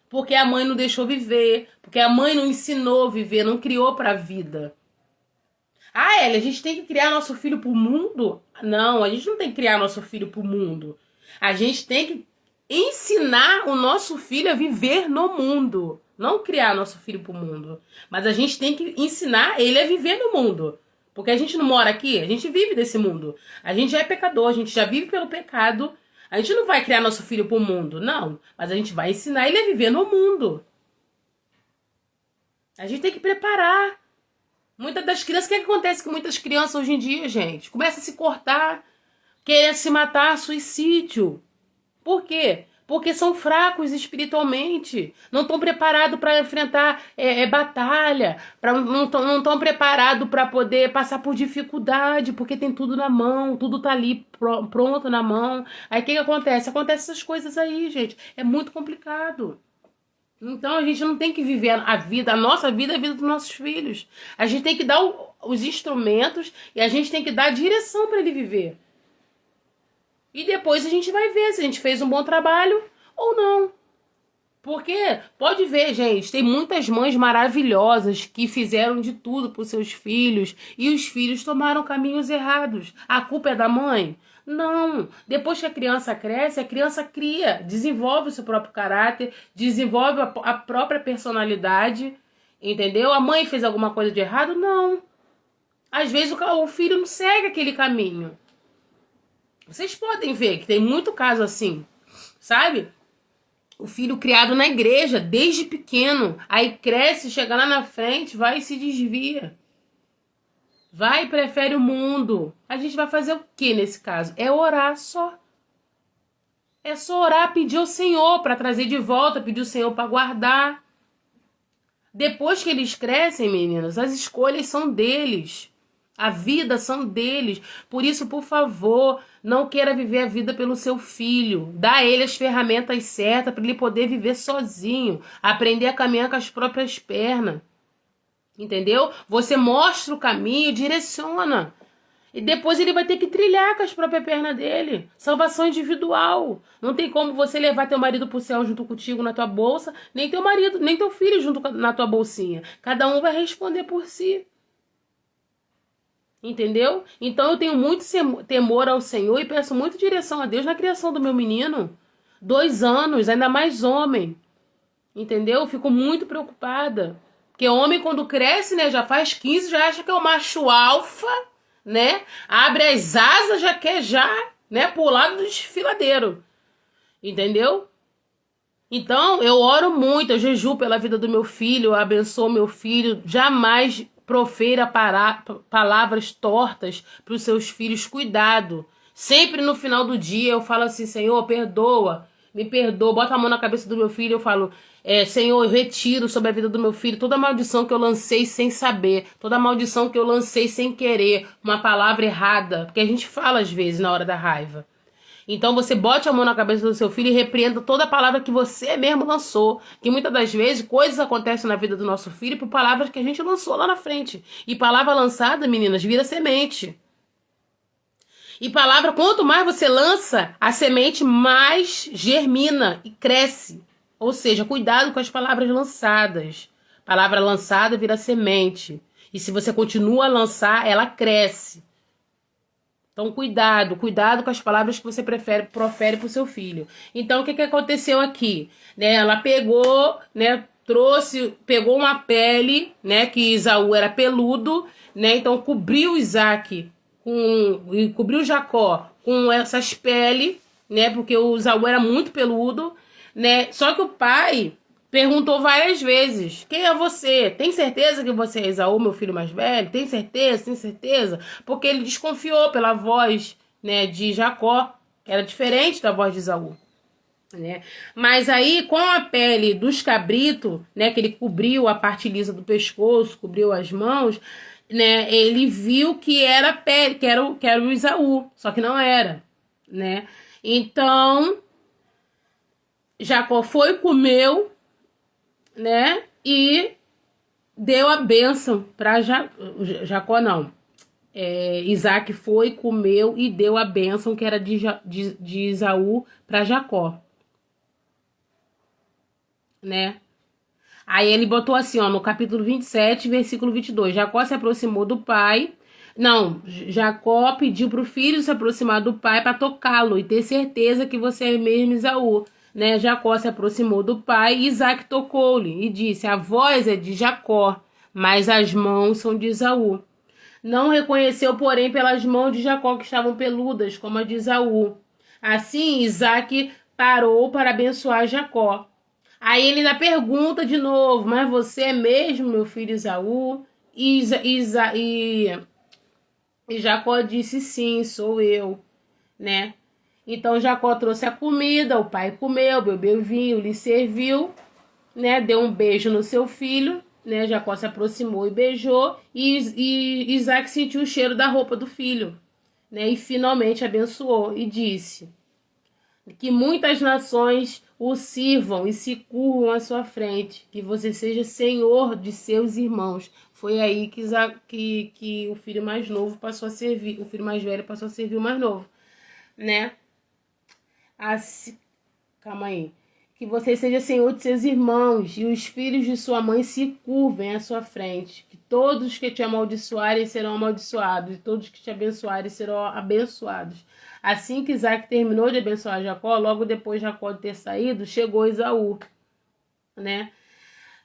porque a mãe não deixou viver, porque a mãe não ensinou a viver, não criou pra vida. Ah, Elia, a gente tem que criar nosso filho pro mundo? Não, a gente não tem que criar nosso filho pro mundo. A gente tem que ensinar o nosso filho a viver no mundo. Não criar nosso filho pro mundo. Mas a gente tem que ensinar ele a viver no mundo. Porque a gente não mora aqui, a gente vive desse mundo. A gente já é pecador, a gente já vive pelo pecado. A gente não vai criar nosso filho pro mundo, não. Mas a gente vai ensinar ele a viver no mundo. A gente tem que preparar. Muitas das crianças, o que acontece com muitas crianças hoje em dia, gente? Começa a se cortar, querer se matar, suicídio. Por quê? Porque são fracos espiritualmente. Não estão preparados para enfrentar batalha. Não estão preparados para poder passar por dificuldade, porque tem tudo na mão, tudo tá ali pronto na mão. Aí o que acontece? Acontecem essas coisas aí, gente. É muito complicado. Então a gente não tem que viver a vida, a nossa vida é a vida dos nossos filhos. A gente tem que dar os instrumentos e a gente tem que dar a direção para ele viver. E depois a gente vai ver se a gente fez um bom trabalho ou não. Porque, pode ver, gente, tem muitas mães maravilhosas que fizeram de tudo para os seus filhos e os filhos tomaram caminhos errados. A culpa é da mãe? Não. Depois que a criança cresce, a criança cria, desenvolve o seu próprio caráter, desenvolve a própria personalidade, entendeu? A mãe fez alguma coisa de errado? Não. Às vezes o filho não segue aquele caminho. Vocês podem ver que tem muito caso assim, sabe? O filho criado na igreja, desde pequeno. Aí cresce, chega lá na frente, vai e se desvia. Vai e prefere o mundo. A gente vai fazer o que nesse caso? É orar só. É só orar, pedir ao Senhor para trazer de volta, pedir ao Senhor para guardar. Depois que eles crescem, meninas, as escolhas são deles. A vida são deles. Por isso, por favor, não queira viver a vida pelo seu filho. Dá a ele as ferramentas certas para ele poder viver sozinho. Aprender a caminhar com as próprias pernas. Entendeu? Você mostra o caminho, direciona. E depois ele vai ter que trilhar com as próprias pernas dele. Salvação individual. Não tem como você levar teu marido pro céu junto contigo na tua bolsa, nem teu marido, nem teu filho junto na tua bolsinha. Cada um vai responder por si. Entendeu? Então eu tenho muito temor ao Senhor e peço muito direção a Deus na criação do meu menino. 2 anos, ainda mais homem. Entendeu? Eu fico muito preocupada. Porque homem quando cresce, né, já faz 15, já acha que é o macho alfa, né? Abre as asas, já quer né, pular do desfiladeiro. Entendeu? Então, eu oro muito, eu jejuo pela vida do meu filho, eu abençoo meu filho, jamais profira palavras tortas para os seus filhos, cuidado. Sempre no final do dia eu falo assim, Senhor, perdoa, me perdoa, bota a mão na cabeça do meu filho, eu falo, Senhor, eu retiro sobre a vida do meu filho toda maldição que eu lancei sem saber, toda maldição que eu lancei sem querer, uma palavra errada, porque a gente fala às vezes na hora da raiva. Então você bote a mão na cabeça do seu filho e repreenda toda a palavra que você mesmo lançou. Que muitas das vezes coisas acontecem na vida do nosso filho por palavras que a gente lançou lá na frente. E palavra lançada, meninas, vira semente. E palavra, quanto mais você lança, a semente mais germina e cresce. Ou seja, cuidado com as palavras lançadas. Palavra lançada vira semente. E se você continua a lançar, ela cresce. Então, cuidado com as palavras que você profere para o seu filho. Então, o que aconteceu aqui? Né, ela pegou, né, pegou uma pele, né, que Esaú era peludo, né, então cobriu Isaac, cobriu Jacó com essas peles, né, porque o Esaú era muito peludo, né, só que o pai perguntou várias vezes, quem é você? Tem certeza que você é Esaú, meu filho mais velho? Tem certeza? Tem certeza? Porque ele desconfiou pela voz, né, de Jacó, que era diferente da voz de Esaú. Né? Mas aí, com a pele dos cabritos, né, que ele cobriu a parte lisa do pescoço, cobriu as mãos, né, ele viu que era pele, que era o Esaú, só que não era, né? Então, Jacó foi, comeu, né? E deu a bênção para Jacó, não. Isaac foi, comeu e deu a bênção que era de Esaú para Jacó. Né? Aí ele botou assim, ó, no capítulo 27, versículo 22. Jacó se aproximou do pai. Não, Jacó pediu para o filho se aproximar do pai para tocá-lo e ter certeza que você é mesmo Esaú. Né? Jacó se aproximou do pai e Isaac tocou-lhe e disse, a voz é de Jacó, mas as mãos são de Esaú. Não reconheceu, porém, pelas mãos de Jacó que estavam peludas, como a de Esaú. Assim, Isaac parou para abençoar Jacó. Aí ele ainda pergunta de novo, mas você é mesmo meu filho Esaú? E Jacó disse, sim, sou eu, né? Então Jacó trouxe a comida, o pai comeu, bebeu vinho, lhe serviu, né? Deu um beijo no seu filho, né? Jacó se aproximou e beijou, e Isaac sentiu o cheiro da roupa do filho, né? E finalmente abençoou e disse que muitas nações o sirvam e se curvam à sua frente, que você seja senhor de seus irmãos. Foi aí que o filho mais novo passou a servir, o filho mais velho passou a servir o mais novo, né? Assim, calma aí. Que você seja senhor de seus irmãos e os filhos de sua mãe se curvem à sua frente. Que todos que te amaldiçoarem serão amaldiçoados e todos que te abençoarem serão abençoados. Assim que Isaac terminou de abençoar Jacó, logo depois de Jacó ter saído, chegou Esaú, né?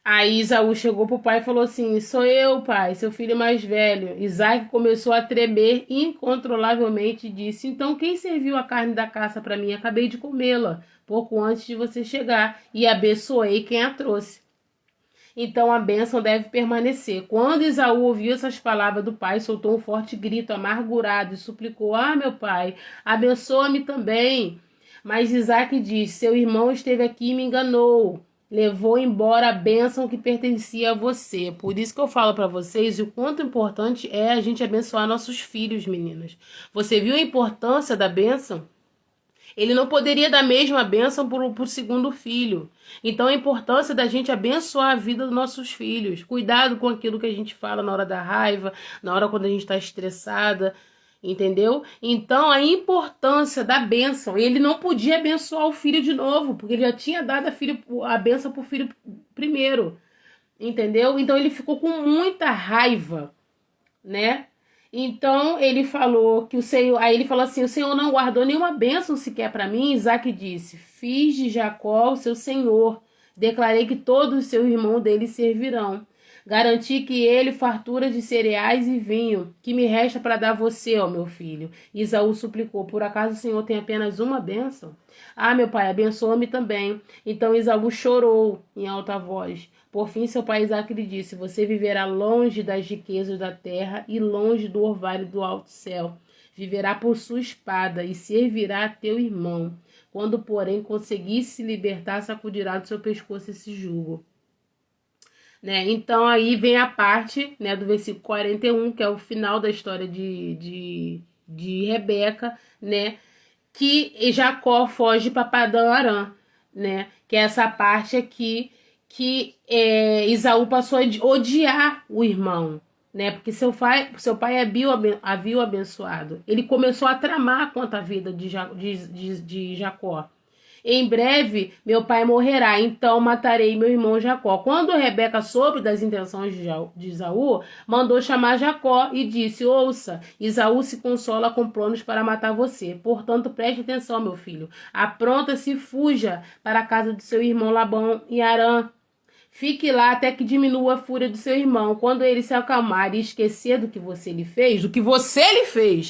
Aí Isaú chegou pro pai e falou assim: sou eu, pai, seu filho mais velho. Isaac começou a tremer incontrolavelmente e disse: então quem serviu a carne da caça para mim? Acabei de comê-la pouco antes de você chegar e abençoei quem a trouxe. Então a bênção deve permanecer. Quando Esaú ouviu essas palavras do pai, soltou um forte grito amargurado e suplicou: ah, meu pai, abençoa-me também. Mas Isaac disse: seu irmão esteve aqui e me enganou. Levou embora a bênção que pertencia a você. Por isso que eu falo para vocês o quanto importante é a gente abençoar nossos filhos, meninas. Você viu a importância da bênção? Ele não poderia dar a mesma bênção por segundo filho. Então a importância da gente abençoar a vida dos nossos filhos. Cuidado com aquilo que a gente fala na hora da raiva, na hora quando a gente está estressada, entendeu? Então a importância da bênção. Ele não podia abençoar o filho de novo, porque ele já tinha dado a bênção para o filho primeiro, entendeu? Então ele ficou com muita raiva, né? Então ele falou que o Senhor, aí ele falou assim: o Senhor não guardou nenhuma bênção sequer para mim. Isaac disse: fiz de Jacó o seu senhor, declarei que todos os seus irmãos dele servirão. Garanti que ele fartura de cereais e vinho, que me resta para dar você, ó meu filho. Isaú suplicou: por acaso o Senhor tem apenas uma bênção? Ah, meu pai, abençoa-me também. Então Isaú chorou em alta voz. Por fim, seu pai Isaac lhe disse: você viverá longe das riquezas da terra e longe do orvalho do alto céu. Viverá por sua espada e servirá a teu irmão. Quando, porém, conseguisse se libertar, sacudirá do seu pescoço esse jugo. Né? Então, aí vem a parte, né, do versículo 41, que é o final da história de Rebeca, né? Que Jacó foge para Padã-Arã, né? Que é essa parte aqui que Esaú passou a odiar o irmão, né? Porque seu pai havia o abençoado. Ele começou a tramar contra a vida de Jacó. Em breve, meu pai morrerá, então matarei meu irmão Jacó. Quando Rebeca soube das intenções de Esaú, mandou chamar Jacó e disse: ouça, Esaú se consola com planos para matar você. Portanto, preste atenção, meu filho. Apronta-se e fuja para a casa de seu irmão Labão em Harã. Fique lá até que diminua a fúria do seu irmão. Quando ele se acalmar e esquecer do que você lhe fez,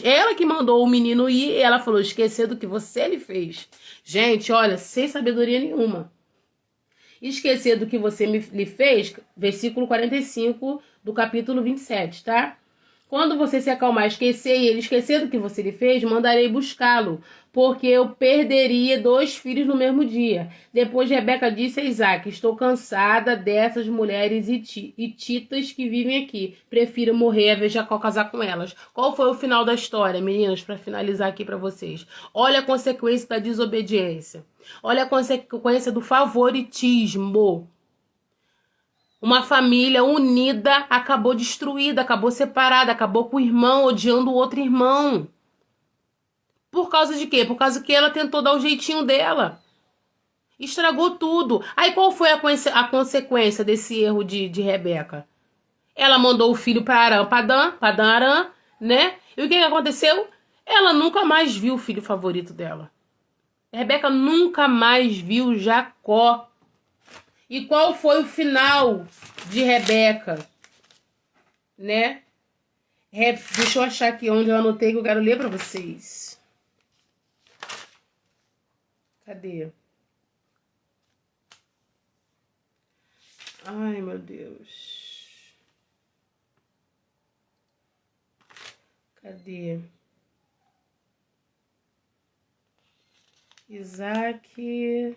ela que mandou o menino ir, e ela falou: esquecer do que você lhe fez. Gente, olha, sem sabedoria nenhuma. Esquecer do que você lhe fez, versículo 45 do capítulo 27, tá? Quando você se acalmar, esquecer e ele esquecer do que você lhe fez, mandarei buscá-lo, porque eu perderia 2 filhos no mesmo dia. Depois Rebeca disse a Isaac: estou cansada dessas mulheres hititas que vivem aqui. Prefiro morrer a ver Jacó casar com elas. Qual foi o final da história, meninas, para finalizar aqui para vocês? Olha a consequência da desobediência. Olha a consequência do favoritismo. Uma família unida acabou destruída, acabou separada, acabou com o irmão odiando o outro irmão. Por causa de quê? Por causa que ela tentou dar o jeitinho dela. Estragou tudo. Aí qual foi a consequência desse erro de Rebeca? Ela mandou o filho para Padã-Arã, né? E o que aconteceu? Ela nunca mais viu o filho favorito dela. Rebeca nunca mais viu Jacó. E qual foi o final de Rebeca? Né? Deixa eu achar aqui onde eu anotei que eu quero ler para vocês. Cadê? Ai, meu Deus. Cadê? Isaac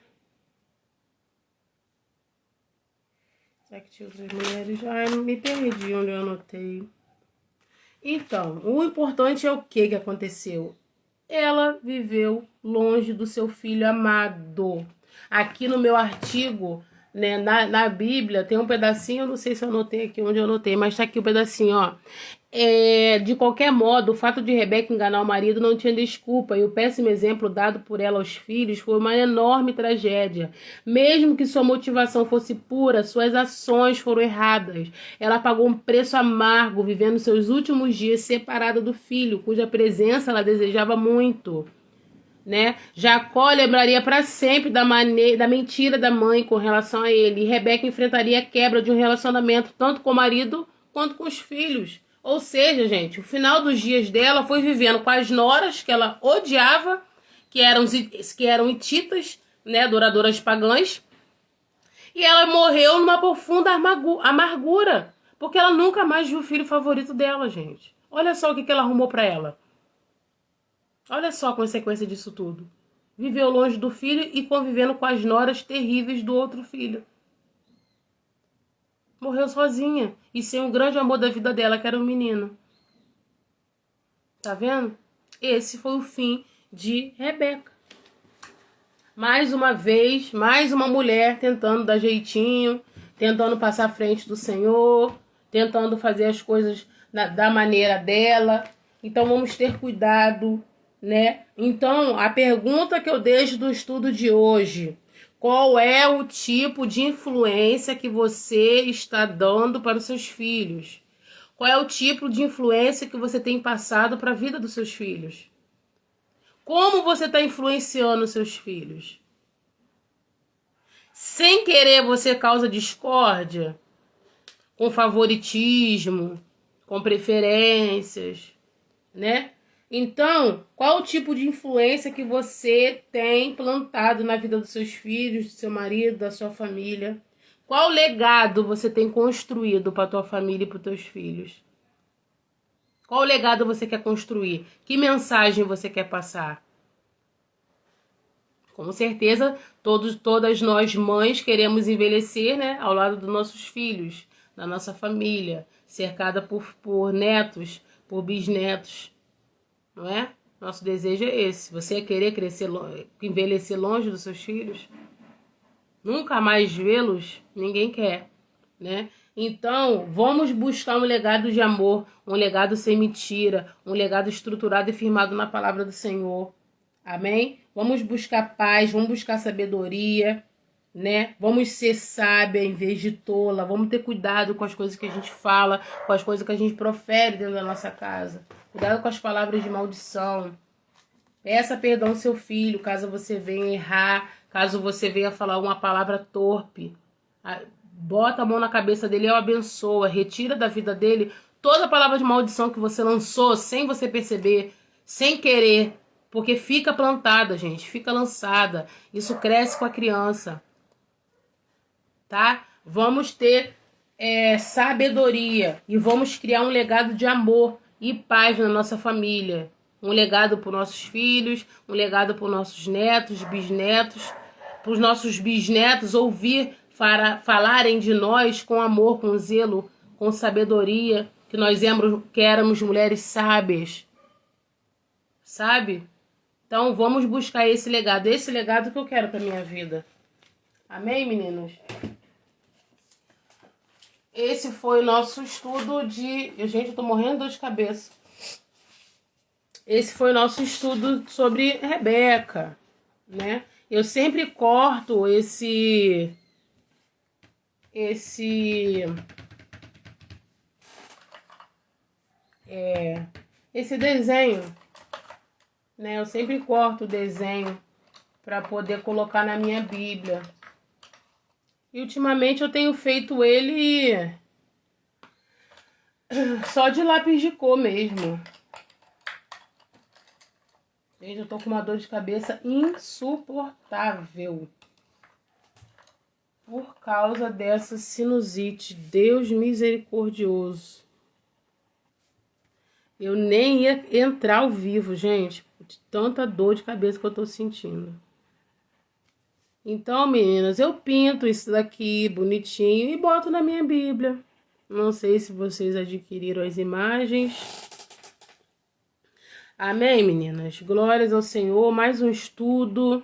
tinha outras mulheres. Ai, me perdi onde eu anotei. Então, o importante é o que aconteceu. Ela viveu longe do seu filho amado. Aqui no meu artigo, né, na Bíblia, tem um pedacinho, eu não sei se eu anotei aqui onde eu anotei, mas tá aqui o pedacinho, ó. De qualquer modo, o fato de Rebeca enganar o marido não tinha desculpa, e o péssimo exemplo dado por ela aos filhos foi uma enorme tragédia. Mesmo que sua motivação fosse pura, suas ações foram erradas. Ela pagou um preço amargo, vivendo seus últimos dias separada do filho, cuja presença ela desejava muito. né? Jacó lembraria para sempre da mentira da mãe com relação a ele. E Rebeca enfrentaria a quebra de um relacionamento tanto com o marido quanto com os filhos. Ou seja, gente, o final dos dias dela foi vivendo com as noras que ela odiava, que eram hititas, né, adoradoras pagãs. E ela morreu numa profunda amargura, porque ela nunca mais viu o filho favorito dela, gente. Olha só o que ela arrumou para ela. Olha só a consequência disso tudo. Viveu longe do filho e convivendo com as noras terríveis do outro filho. Morreu sozinha e sem o grande amor da vida dela, que era um menino. Tá vendo? Esse foi o fim de Rebeca. Mais uma vez, mais uma mulher tentando dar jeitinho, tentando passar à frente do Senhor, tentando fazer as coisas da maneira dela. Então vamos ter cuidado, né? Então, a pergunta que eu deixo do estudo de hoje: qual é o tipo de influência que você está dando para os seus filhos? Qual é o tipo de influência que você tem passado para a vida dos seus filhos? Como você está influenciando os seus filhos? Sem querer você causa discórdia, com favoritismo, com preferências, né? Então, qual o tipo de influência que você tem plantado na vida dos seus filhos, do seu marido, da sua família? Qual legado você tem construído para a tua família e para os teus filhos? Qual legado você quer construir? Que mensagem você quer passar? Com certeza, todas nós mães queremos envelhecer, né, ao lado dos nossos filhos, da nossa família, cercada por netos, por bisnetos, não é? Nosso desejo é esse. Você querer envelhecer longe dos seus filhos? Nunca mais vê-los? Ninguém quer, né? Então, vamos buscar um legado de amor, um legado sem mentira, um legado estruturado e firmado na palavra do Senhor. Amém? Vamos buscar paz, vamos buscar sabedoria, né? Vamos ser sábia em vez de tola. Vamos ter cuidado com as coisas que a gente fala, com as coisas que a gente profere dentro da nossa casa. Cuidado com as palavras de maldição. Peça perdão ao seu filho, caso você venha errar, caso você venha falar uma palavra torpe. Bota a mão na cabeça dele e o abençoa. Retira da vida dele toda palavra de maldição que você lançou sem você perceber, sem querer. Porque fica plantada, gente, fica lançada. Isso cresce com a criança. Tá? Vamos ter sabedoria e vamos criar um legado de amor e paz na nossa família. Um legado para os nossos filhos, um legado para os nossos netos, bisnetos, para os nossos bisnetos ouvir falarem de nós com amor, com zelo, com sabedoria, que nós éramos mulheres sábias. Sabe? Então vamos buscar esse legado que eu quero para minha vida. Amém, meninos? Esse foi o nosso estudo de... Gente, eu tô morrendo de dor de cabeça. Esse foi o nosso estudo sobre Rebeca, né? Eu sempre corto esse desenho, né? Eu sempre corto o desenho para poder colocar na minha Bíblia. E ultimamente eu tenho feito ele só de lápis de cor mesmo. Gente, eu tô com uma dor de cabeça insuportável por causa dessa sinusite. Deus misericordioso. Eu nem ia entrar ao vivo, gente, de tanta dor de cabeça que eu tô sentindo. Então, meninas, eu pinto isso daqui bonitinho e boto na minha Bíblia. Não sei se vocês adquiriram as imagens. Amém, meninas? Glórias ao Senhor. Mais um estudo,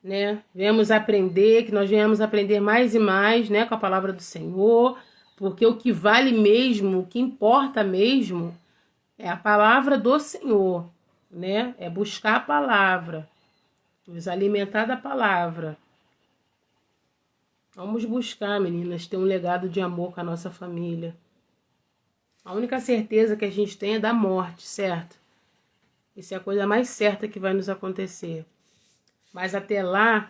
né? Viemos aprender, que nós viemos aprender mais e mais, né? Com a palavra do Senhor. Porque o que vale mesmo, o que importa mesmo, é a palavra do Senhor, né? É buscar a palavra. Nos alimentar da palavra. Vamos buscar, meninas, ter um legado de amor com a nossa família. A única certeza que a gente tem é da morte, certo? Isso é a coisa mais certa que vai nos acontecer. Mas até lá,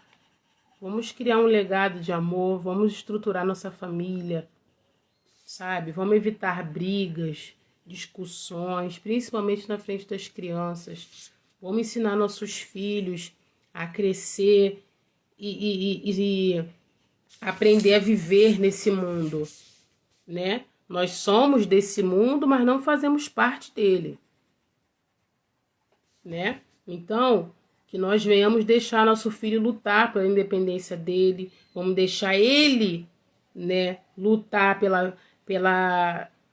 vamos criar um legado de amor, vamos estruturar nossa família, sabe? Vamos evitar brigas, discussões, principalmente na frente das crianças. Vamos ensinar nossos filhos a crescer e aprender a viver nesse mundo, né? Nós somos desse mundo, mas não fazemos parte dele, né? Então, que nós venhamos deixar nosso filho lutar pela independência dele, vamos deixar ele, né, lutar pela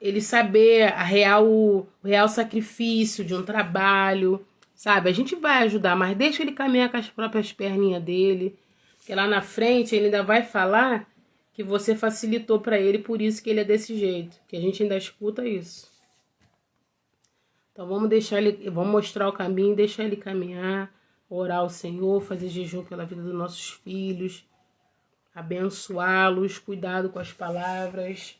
ele saber o real sacrifício de um trabalho, sabe? A gente vai ajudar, mas deixa ele caminhar com as próprias perninhas dele, porque lá na frente ele ainda vai falar que você facilitou para ele, por isso que ele é desse jeito, que a gente ainda escuta isso. Então vamos deixar ele, vamos mostrar o caminho, deixar ele caminhar, orar ao Senhor, fazer jejum pela vida dos nossos filhos, abençoá-los, cuidado com as palavras.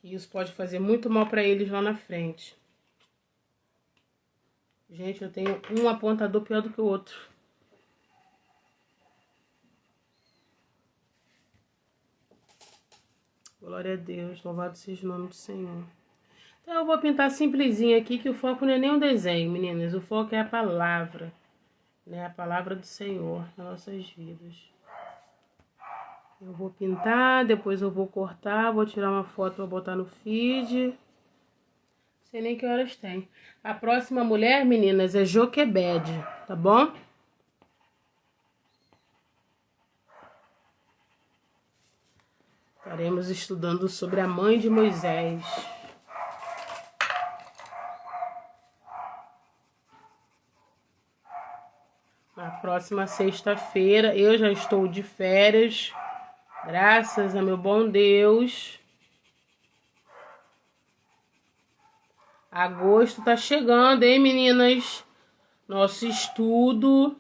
Isso pode fazer muito mal para eles lá na frente. Gente, eu tenho um apontador pior do que o outro. Glória a Deus, louvado seja o nome do Senhor. Então eu vou pintar simplesinho aqui, que o foco não é nem um desenho, meninas. O foco é a palavra, né? A palavra do Senhor nas nossas vidas. Eu vou pintar, depois eu vou cortar, vou tirar uma foto para botar no feed. Não sei nem que horas tem. A próxima mulher, meninas, é Joquebede, tá bom? Estaremos estudando sobre a mãe de Moisés. Na próxima sexta-feira, eu já estou de férias, graças a meu bom Deus. Agosto tá chegando, hein, meninas? Nosso estudo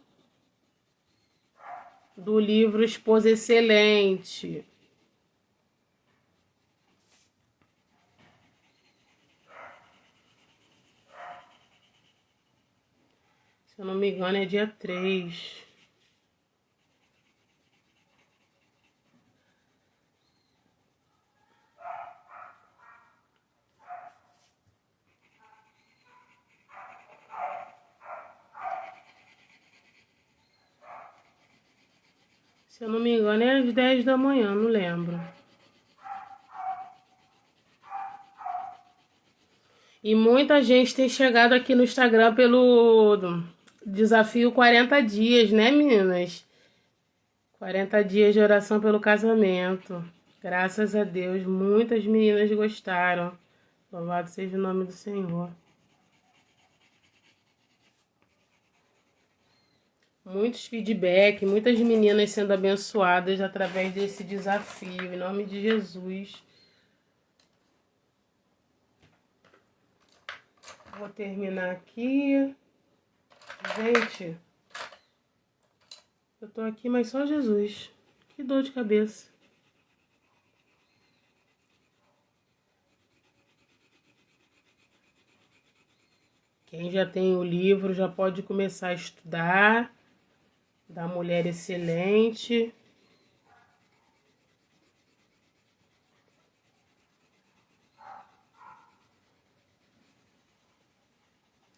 do livro Esposa Excelente. Se eu não me engano, é dia 3. Se eu não me engano, é às 10 da manhã, não lembro. E muita gente tem chegado aqui no Instagram pelo desafio 40 dias, né, meninas? 40 dias de oração pelo casamento. Graças a Deus, muitas meninas gostaram. Louvado seja o nome do Senhor. Muitos feedback, muitas meninas sendo abençoadas através desse desafio, em nome de Jesus. Vou terminar aqui. Gente, eu tô aqui, mas só Jesus. Que dor de cabeça. Quem já tem o livro já pode começar a estudar. Da Mulher Excelente.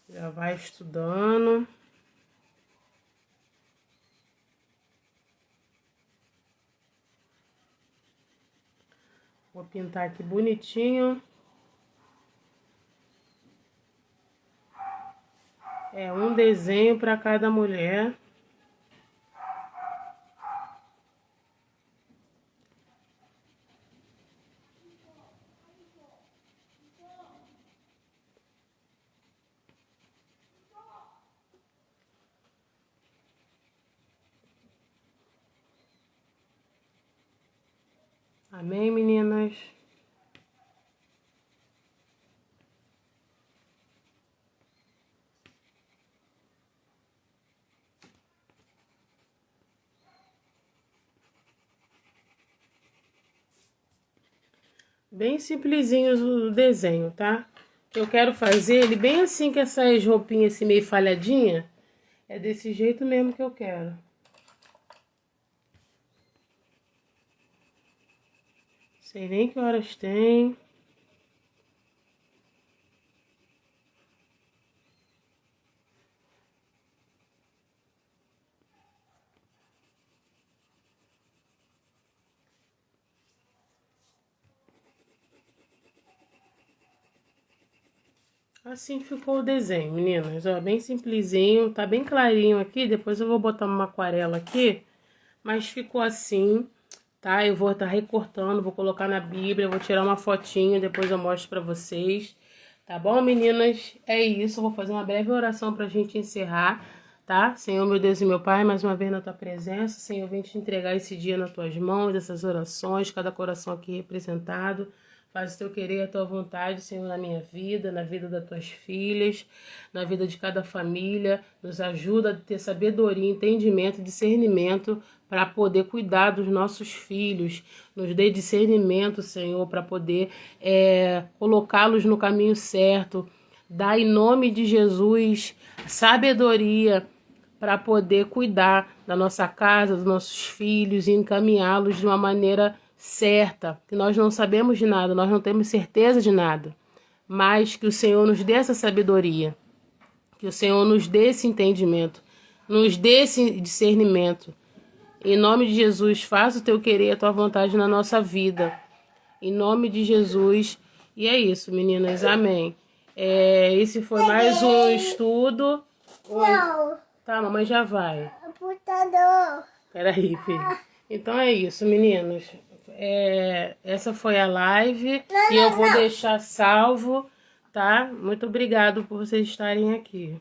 Já vai estudando. Vou pintar aqui bonitinho. É um desenho para cada mulher. Amém, meninas? Bem simplesinho o desenho, tá? Eu quero fazer ele bem assim, com essas roupinhas assim meio falhadinha. É desse jeito mesmo que eu quero. Sei nem que horas tem. Assim ficou o desenho, meninas. Ó, bem simplesinho, tá bem clarinho aqui. Depois eu vou botar uma aquarela aqui. Mas ficou assim, tá? Eu vou estar recortando, vou colocar na Bíblia, vou tirar uma fotinha, depois eu mostro pra vocês. Tá bom, meninas? É isso, eu vou fazer uma breve oração pra gente encerrar, tá? Senhor, meu Deus e meu Pai, mais uma vez na tua presença. Senhor, eu venho te entregar esse dia nas tuas mãos, essas orações, cada coração aqui representado. Faz o teu querer, a tua vontade, Senhor, na minha vida, na vida das tuas filhas, na vida de cada família. Nos ajuda a ter sabedoria, entendimento, discernimento para poder cuidar dos nossos filhos. Nos dê discernimento, Senhor, para poder colocá-los no caminho certo. Dá em nome de Jesus sabedoria para poder cuidar da nossa casa, dos nossos filhos e encaminhá-los de uma maneira certa, que nós não sabemos de nada, nós não temos certeza de nada, mas que o Senhor nos dê essa sabedoria, que o Senhor nos dê esse entendimento, nos dê esse discernimento. Em nome de Jesus, faça o teu querer, a tua vontade na nossa vida. Em nome de Jesus. E é isso, meninas. Amém. Esse foi mais um estudo. Não. Tá, mamãe já vai. Computador. Peraí, filho. Então é isso, meninos. Essa foi a live e eu vou deixar salvo, tá? Muito obrigado por vocês estarem aqui.